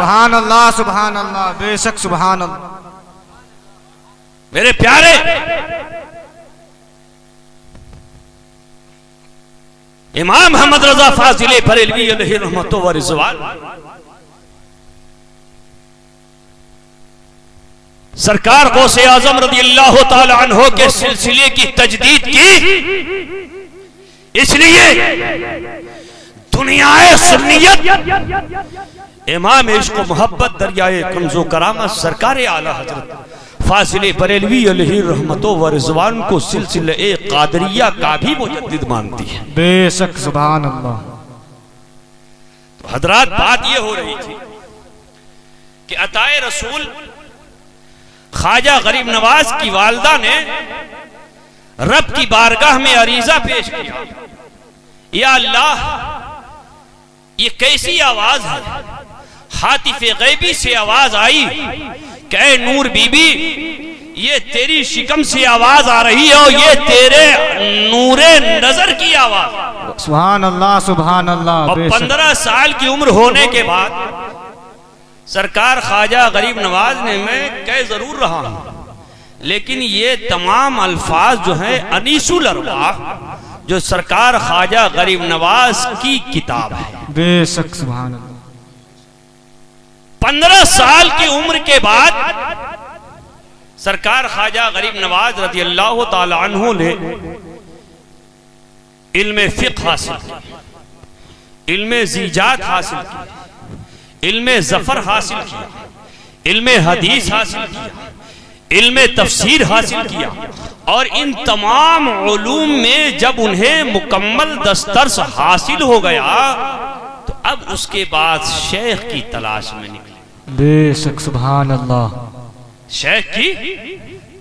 सुभान अल्लाह, बेशक सुभान अल्लाह। मेरे प्यारे, इमाम मोहम्मद रजा फाजिले बरेलवी अलैहि रहमत व रिजवान सरकार गौसे आजम रज़ियल्लाहु ताला अन्हो के सिलसिले की तजदीद की, इसलिए दुनियाए सुन्नियत इमाम इश्क मोहब्बत दरियाए कंजो करामत सरकार आला हजरत फाजिले बरेलवी अलैहि रहमतो व रिजवान को सिलसिले कादरिया का भी मुजद्दिद मानती है। बेशक सुभान अल्लाह। तो हजरात, बात यह हो रही थी कि अताए रसूल ख्वाजा गरीब नवाज की वालदा ने रब की बारगाह में अरीजा पेश किया, या अल्लाह, ये कैसी आवाज है? हातिफे गैबी से आवाज आई, कहे नूर बीबी, ये तेरी शिकम से आवाज आ रही है और ये तेरे नूरे नजर की आवाज। सुभान अल्लाह, सुभान अल्लाह। और 15 साल की उम्र होने के बाद सरकार ख्वाजा गरीब नवाज ने, मैं कह जरूर रहा हूं, लेकिन ये तमाम अल्फाज जो हैं अनीसुल अरवाह, जो सरकार ख्वाजा गरीब नवाज की किताब है। बेशक सुभान अल्लाह। 15 साल की उम्र के बाद सरकार ख्वाजा गरीब नवाज रज़ियल्लाहु ताला अन्हु ने इल्मे फिक़्ह हासिल किया, इल्मे ज़ीजात हासिल किया, इल्मे ज़फ़र हासिल किया, इल्मे हदीस हासिल किया, इल्मे तफसीर हासिल किया, और इन तमाम उलूम में जब उन्हें मुकम्मल दस्तरस हासिल हो गया तो अब उसके बाद शेख की तलाश में निकले। बेशक सुभान अल्लाह। शेख की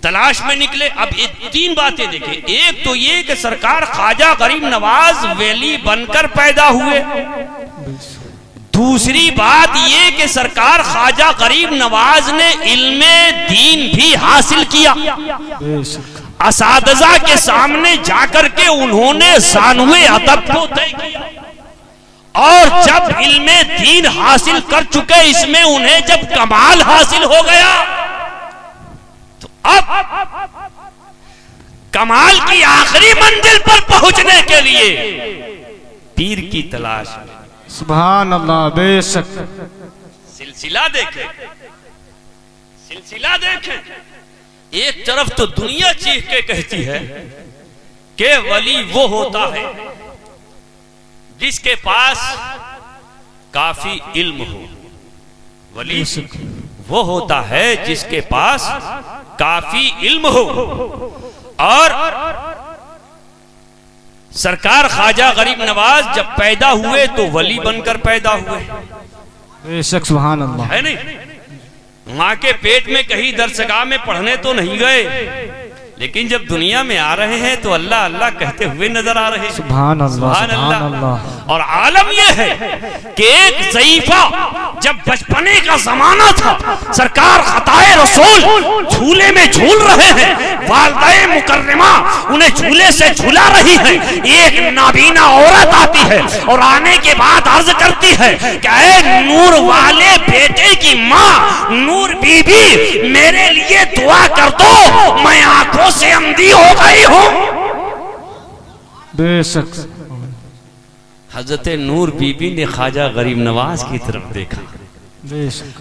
तलाश में निकले। अब ये 3 बातें देखें। एक तो ये कि सरकार ख्वाजा गरीब नवाज वली बनकर पैदा हुए। दूसरी बात ये कि सरकार ख्वाजा गरीब नवाज ने इल्मे दीन भी हासिल किया। असातिज़ा के सामने जाकर के उन्होंने ज़ानुए अदब को तय किया, और जब इल्मे दीन हासिल कर चुके, इसमें उन्हें जब कमाल हासिल हो गया, तो अब कमाल की आखिरी मंजिल पर पहुंचने के लिए पीर की तलाश में। सुभान अल्लाह। बेशक। सिलसिला देखें, सिलसिला देखें। एक तरफ तो दुनिया चीख के कहती है कि वली वो होता है जिसके पास काफी इल्म हो। वली वो होता है जिसके पास काफी इल्म हो। और सरकार ख्वाजा गरीब नवाज जब पैदा हुए तो वली बनकर पैदा हुए। बेशक सुभान अल्लाह। है नहीं, माँ के पेट में कहीं दरसगाह में पढ़ने तो नहीं गए, लेकिन जब दुनिया में आ रहे हैं तो अल्लाह अल्लाह कहते हुए नजर आ रहे हैं। सुभान अल्लाह, सुभान अल्लाह। और आलम यह है कि एक ज़ईफा जब बचपने का जमाना था, सरकार खताए रसूल झूले में झूल रहे हैं, वालिदाए मुकर्रमा उन्हें झूले से झूला रही है। एक नाबीना औरत आती है और आने के बाद अर्ज करती है कि ऐ नूर वाले बेटे की माँ नूर बीबी, मेरे लिए दुआ कर दो, मैं आंखों से अंधी हो गई हूँ। बेशक हजरत नूर बीबी ने ख्वाजा गरीब नवाज की तरफ देखा,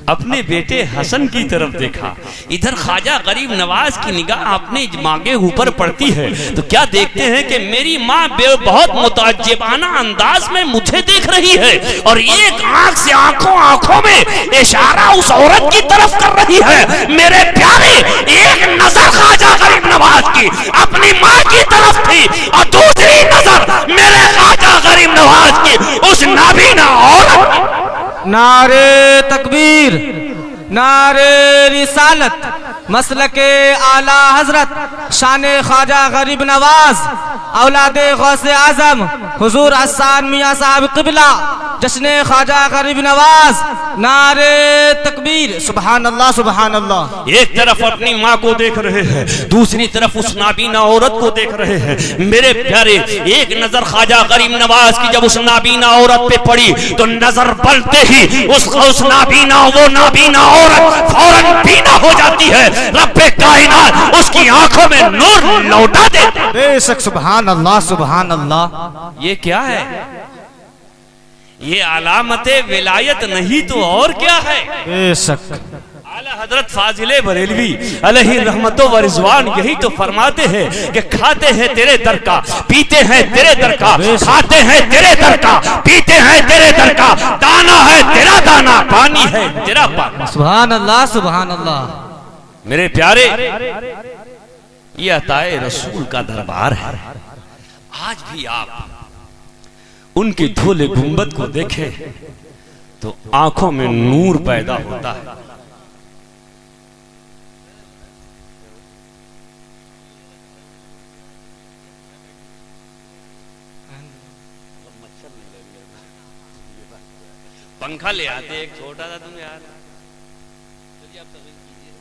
अपने बेटे हसन की तरफ देखा। इधर ख्वाजा गरीब नवाज की निगाह अपने माँ के ऊपर पड़ती है तो क्या देखते हैं कि मेरी माँ बहुत मुताज्जिबाना अंदाज में मुझे देख रही है और एक आंख से आंखों में इशारा उस औरत की तरफ कर रही है। मेरे प्यारे, एक नजर ख्वाजा गरीब नवाज की अपनी माँ की तरफ थी और दूसरी नजर मेरे ख्वाजा गरीब नवाज की उस नाबीना औरत। नारे तकबीर, नारे रिसालत, मसलके आला हजरत शान ख्वाजा गरीब नवाज औलादे गौसे आजम हुजूर हसन मियां साहब क़िबला जश्न ख्वाजा गरीब नवाज। नारे तकबीर, सुभान अल्लाह सुभान अल्लाह। एक तरफ अपनी माँ को देख रहे हैं, दूसरी तरफ उस नाबीना औरत को देख रहे हैं। मेरे प्यारे, एक नजर ख्वाजा गरीब नवाज की जब उस नाबीना औरत पे पड़ी तो नजर पलते ही उस नाबीना औरत फौरन बीना हो जाती है। रब्बे कायनात उसकी आंखों में नूर लौटा देता। बेशक सुभान अल्लाह सुभान अल्लाह। ये क्या है? ये अलामते विलायत नहीं तो और क्या है? बेशक आला हजरत फाजिले बरेलवी अलैहि रहमतो व रिजवान यही तो फरमाते हैं कि खाते हैं तेरे दर का, पीते हैं तेरे दर का, खाते हैं तेरे दर का, पीते हैं तेरे दर का, दाना है तेरा दाना, पानी है तेरा पानी। सुभान अल्लाह सुभान अल्लाह। मेरे प्यारे, ये अताए रसूल का दरबार है। आज भी आप उनके धोले गुंबद को देखें तो आंखों में नूर पैदा होता है। पंखा ले आते एक छोटा सा, तुम यार चलिए आप तकरीर कीजिए।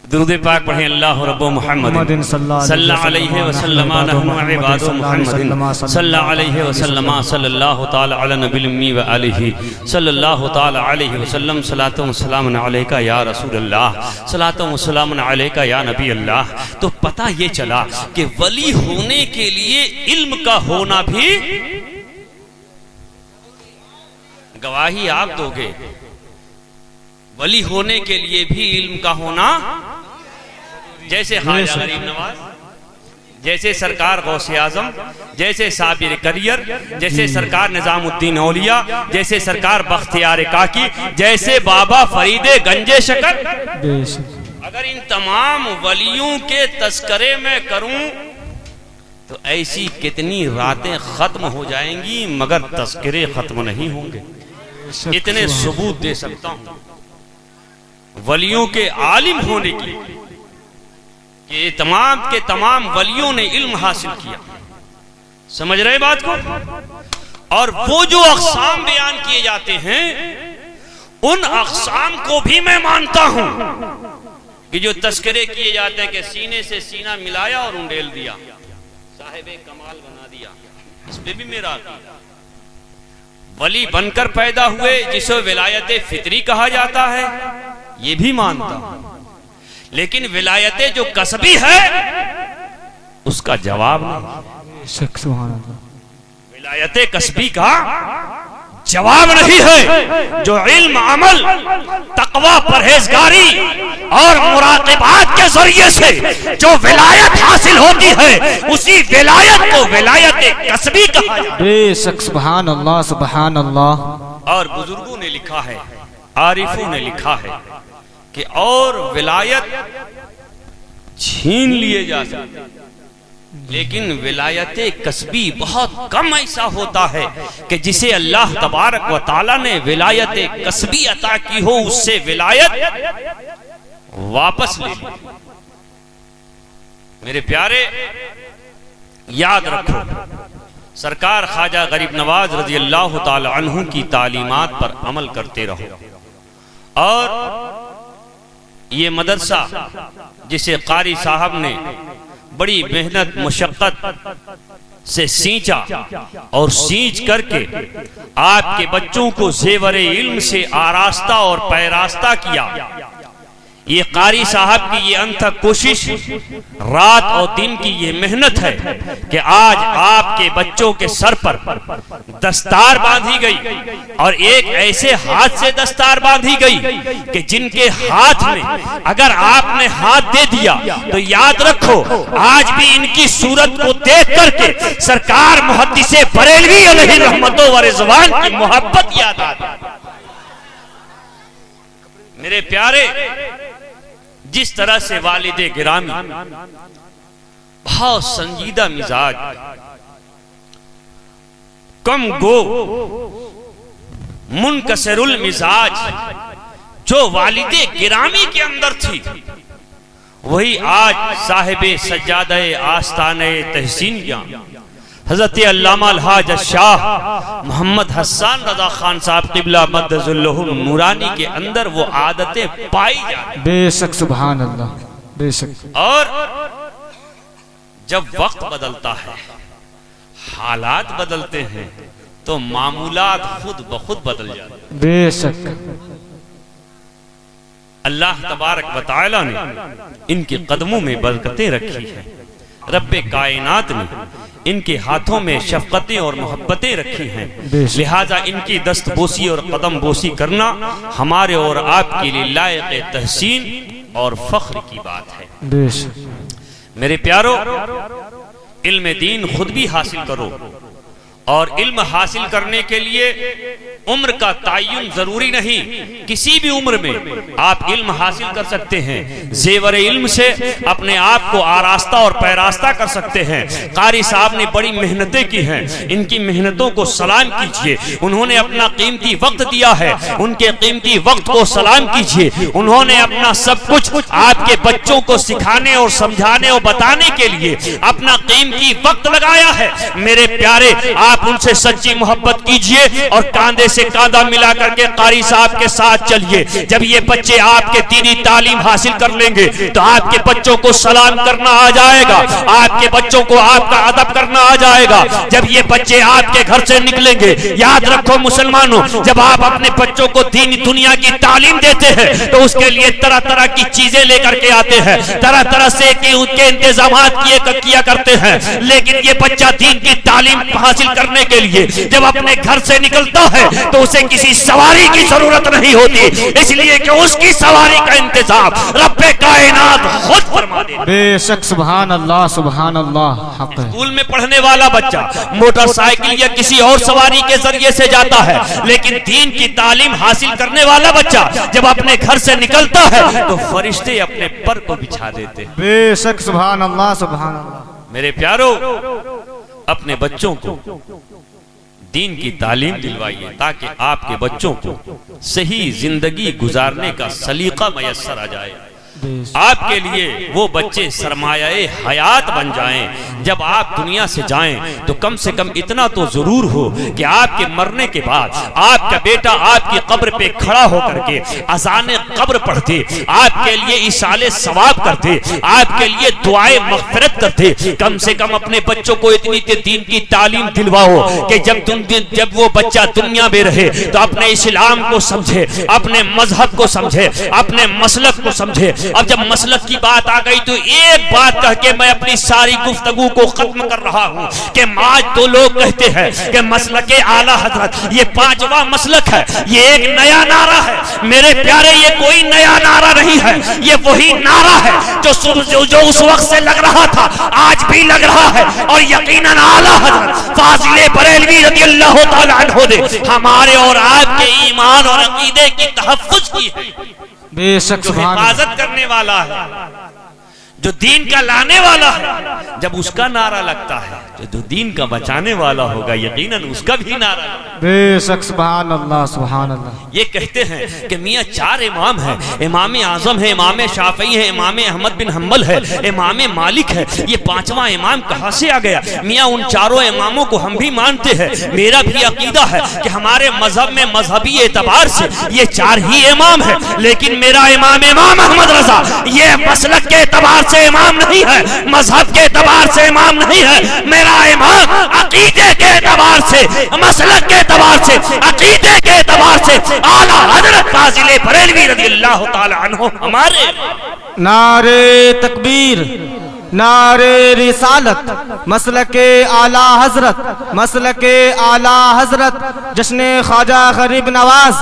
दुरूद पाक पढ़ें। अल्लाह रब्बो मुहम्मदिन सल्लल्लाहु अलैहि वसल्लम नहनु इबादु मुहम्मदिन सल्लल्लाहु अलैहि वसल्लम सल्लल्लाहु तआला अला नबिल उम्मी व आलिहि सल्लल्लाहु तआला अलैहि वसल्लम। सलातो व सलाम अलैका या रसूल अल्लाह, सलातो व सलाम अलैका या नबी अल्लाह। तो पता ये चला कि वली होने के लिए इल्म का होना भी, गवाही आप दोगे, वली होने के लिए भी इल्म का होना। जैसे ख्वाजा गरीब नवाज, जैसे सरकार गौसे आजम, जैसे साबिर करियर, जैसे सरकार निजामुद्दीन औलिया, जैसे सरकार बख्तियार काकी, जैसे बाबा फरीदे गंजे शकर। अगर इन तमाम वलियों के तस्करे में करूं तो ऐसी कितनी रातें खत्म हो जाएंगी मगर तस्करे खत्म नहीं होंगे। इतने सबूत दे सकता हूं वलियों के आलिम होने की कि तमाम के तमाम वलियों ने इल्म हासिल किया। समझ रहे बात को? और वो जो अक़साम बयान किए जाते हैं उन अक़साम को भी मैं मानता हूं कि जो तस्करे किए जाते हैं कि सीने से सीना मिलाया और उंडेल दिया, साहिबे कमाल बना दिया, इस पे भी मेरा अक़ीदा। वली बनकर पैदा हुए जिसे विलायत फितरी कहा जाता है, ये भी मानता हूं, लेकिन विलायत जो कसबी है उसका जवाब नहीं। विलायत कसबी का जवाब नहीं है। जो इल्म, अमल, तकवा, परहेजगारी और मुराक़िबात के जरिए से जो विलायत हासिल होती है उसी विलायत को विलायत कसबी कहा जाता है। बेशक सुभान अल्लाह सुभान अल्लाह। और बुजुर्गों ने लिखा है, आरिफों ने लिखा है कि और विलायत छीन लिए जा सकते लेकिन विलायत कसबी बहुत कम ऐसा होता है कि जिसे अल्लाह तबारक व ताला ने विलायत कसबी अता की हो, उससे विलायत वापस ले ली। मेरे प्यारे, याद रखो, सरकार ख्वाजा गरीब नवाज रजी अल्लाह ताला अन्हु की तालीमात पर अमल करते रहो। और ये मदरसा जिसे कारी साहब ने बड़ी मेहनत मुशक्कत से सींचा और सींच करके आपके बच्चों को ज़ेवर इल्म से आरास्ता और पैरास्ता किया, ये कारी साहब की ये अनथक कोशिश, रात और दिन की ये मेहनत है कि आज आपके बच्चों के सर पर दस्तार बांधी गई, और एक ऐसे हाथ से दस्तार बांधी गई कि जिनके हाथ में अगर आपने हाथ दे दिया तो याद रखो, आज भी इनकी सूरत को देख करके सरकार मुहद्दिसे बरेलवी अलैहि रहमतो व रिज़वान की मोहब्बत याद आती। मेरे प्यारे, जिस तरह से वालिदे गिरामी बहुत संजीदा मिजाज, कम गो, मुनकसरुल मिजाज जो वालिदे गिरामी के अंदर थी, वही आज साहिबे सज्जादे आस्ताने तहसीनिया हजरत अल्लामा अलहाज शाह मोहम्मद हसन रजा खान साहब क़िबला मद्दजुल्लहु नूरानी के अंदर वो आदतें पाई जाती। बेशक सुभान अल्लाह, बेशक। और जब वक्त बदलता है, हालात बदलते हैं, तो मामूलात खुद ब खुद बदल जाते हैं। बेशक। अल्लाह तबारक व तआला ने इनके कदमों में बरकतें रखी है। रब्बे कायनात ने इनके हाथों में शफकतें और मोहब्बतें रखी हैं, लिहाजा इनकी दस्तबोसी और कदम बोसी करना हमारे और आपके लिए लायक तहसीन और फख्र की बात है। मेरे प्यारो, इल्म दीन खुद भी हासिल करो, और इल्म हासिल करने के लिए उम्र का तायुन जरूरी नहीं, किसी भी उम्र में आप इल्म हासिल कर सकते हैं। जेवर इल्म से अपने आप को आरास्ता और पैरास्ता कर सकते हैं। कारी साहब ने बड़ी मेहनतें की हैं, इनकी मेहनतों को सलाम कीजिए। उन्होंने अपना कीमती वक्त दिया है, उनके कीमती वक्त को सलाम कीजिए। उन्होंने अपना सब कुछ आपके बच्चों को सिखाने और समझाने और बताने के लिए अपना कीमती वक्त लगाया है। मेरे प्यारे, आप उनसे सच्ची मोहब्बत कीजिए और कांधे से कांधा मिला करके कारी साहब के साथ चलिए। जब ये बच्चे आपके दीनी तालीम हासिल कर लेंगे तो आपके बच्चों को सलाम करना आ जाएगा, आपके बच्चों को आपका अदब करना आ जाएगा। जब ये बच्चे आपके घर से निकलेंगे, याद रखो मुसलमानों, जब आप अपने बच्चों को दीनी दुनिया की तालीम देते हैं तो उसके लिए तरह तरह की चीजें लेकर के आते हैं, तरह तरह से उनके इंतजाम किया करते हैं। लेकिन ये बच्चा दीन की तालीम हासिल करने के लिए जब अपने घर से निकलता है तो उसे किसी सवारी की जरूरत नहीं होती, इसलिए कि उसकी सवारी का इंतजाम रब्बे कायनात खुद फरमा दे। बेशक सुभान अल्लाह, सुभान अल्लाह। स्कूल में पढ़ने वाला बच्चा मोटरसाइकिल या किसी और सवारी के जरिए से जाता है, लेकिन दीन की तालीम हासिल करने वाला बच्चा जब अपने घर से निकलता है तो फरिश्ते अपने पर को बिछा देते हैं। बेशक सुभान अल्लाह, सुभान अल्लाह। मेरे प्यारो, अपने बच्चों को दीन की तालीम दिलवाइए ताकि आपके बच्चों को सही जिंदगी गुजारने का सलीका मयस्सर आ जाए। आपके लिए वो बच्चे सरमाया-ए हयात बन जाएं। जब आप दुनिया से जाएं तो कम से कम इतना तो जरूर हो कि आपके मरने के बाद आपका बेटा आपकी कब्र पे खड़ा होकर के अज़ाने कब्र पढ़ते, आपके लिए इशाले सवाब करते, आपके लिए दुआए मग़फ़िरत करते। कम से कम अपने बच्चों को इतनी दीन की तालीम दिलवाओ कि जब वो बच्चा दुनिया में रहे तो अपने इस्लाम को समझे, अपने मजहब को समझे, अपने मसलक को समझे। अब जब मसलक की बात आ गई तो एक बात कह के मैं अपनी सारी गुफ्तगू को खत्म कर रहा हूँ कि आज तो लोग कहते हैं कि मसलके आला हजरत ये पांचवा मसलक है, ये एक नया नारा है। मेरे प्यारे, ये कोई नया नारा नहीं है, ये वही नारा है जो उस वक्त से लग रहा था, आज भी लग रहा है। और यकीनन आला हजरत फाजिले बरेलवी रज़ियल्लाहु तआला अन्हु ने हमारे और आपके ईमान और अकीदे की तहफ़्फ़ुज़ की है, बेशक जो हिफाजत करने वाला है, जो दीन का लाने वाला है, जब उसका नारा लगता है तो जो दीन का बचाने वाला होगा यकीनन उसका भी नारा लगेगा। बेशक सुभान अल्लाह सुभान अल्लाह। ये कहते हैं कि मियाँ चार इमाम है, इमाम आजम है, इमाम शाफई है, इमाम अहमद बिन हम्बल है, इमाम मालिक है, ये पांचवा इमाम कहाँ से आ गया? मियाँ उन चारों इमामों को हम भी मानते हैं, मेरा भी अकीदा है कि हमारे मजहब में मजहबी एतबार से ये चार ही इमाम है, लेकिन मेरा इमाम अहमद रजा ये मसलक के एतबार से इमाम नहीं है, मजहब के एतबार से इमाम नहीं है, मेरा इमाम अकीदे के एतबार से, मसलक के एतबार से, अकीदे के एतबार से आला हजरत फाजिल बरेलवी रज़ियल्लाहु ताला अन्हु हमारे। नारे तकबीर, नारे रिसालत, मसलके आला हजरत, मसलके आला हजरत, जश्न ख्वाजा गरीब नवाज,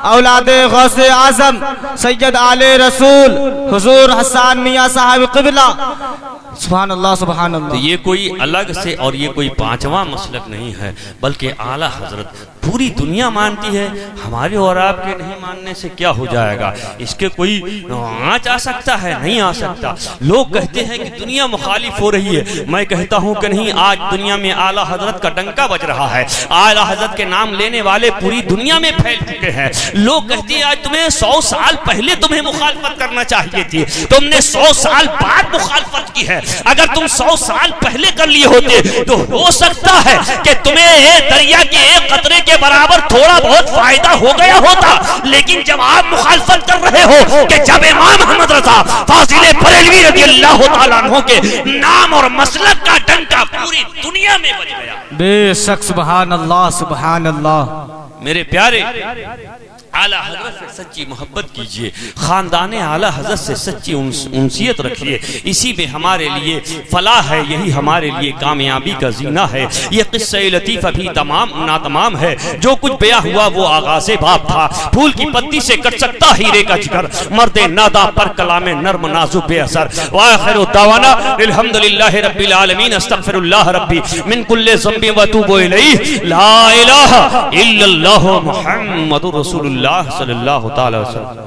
औलादे गौसे आजम सैयद आले रसूल हुजूर हसन मियाँ साहब क़िबला। सुभान अल्लाह सुभान अल्लाह। तो ये कोई अलग से और ये कोई पांचवा मसलक नहीं है, बल्कि आला हजरत पूरी दुनिया मानती है, हमारे और आपके नहीं मानने से क्या हो जाएगा? इसके कोई आँच आ सकता है? नहीं आ सकता। लोग कहते हैं कि दुनिया मुखालिफ हो रही है, मैं कहता हूँ कि नहीं, आज दुनिया में आला हजरत का डंका बज रहा है, आला हजरत के नाम लेने वाले पूरी दुनिया में फैल चुके हैं। लोग कहते हैं आज तुम्हें 100 साल पहले तुम्हें मुखालफत करना चाहिए थी, तुमने 100 साल बाद मुखालफत की है। अगर तुम 100 साल पहले कर लिए होते तो हो सकता है कि तुम्हें दरिया के एक कतरे के बराबर थोड़ा बहुत फायदा हो गया होता, लेकिन जब आप मुखालफत कर रहे हो कि जब इमाम अहमद रजा फाजिल बरेलवी रज़ियल्लाहु ताला अन्हु के नाम और मसलक का डंका पूरी दुनिया में बज गया। बेशक सुभान अल्लाह सुभान अल्लाह। मेरे प्यारे, आला हजरत से सच्ची मोहब्बत कीजिए, खानदान आला हजरत से सच्ची उनसियत रखिए, इसी में हमारे लिए फलाह है, यही हमारे लिए कामयाबी का जीना है। ये किस्सा लतीफ़ अभी तमाम नातमाम है, जो कुछ बयां हुआ वो आगाज़े बाप था। फूल की पत्ती से कट सकता हीरे का जिगर, मर्दे नादा पर कलामे नर्म नाजुक बेअसर। व आखिरु दावाना अल्हम्दुलिल्लाहि रब्बिल आलमीन, अस्तगफिरुल्लाह रब्बी मिन कुल्लि ज़ंबि व अतूबु इलैहि, ला इलाहा इल्लल्लाहु मुहम्मदुर रसूलुल्लाह सल्लल्लाहु तआला अलैहि वसल्लम।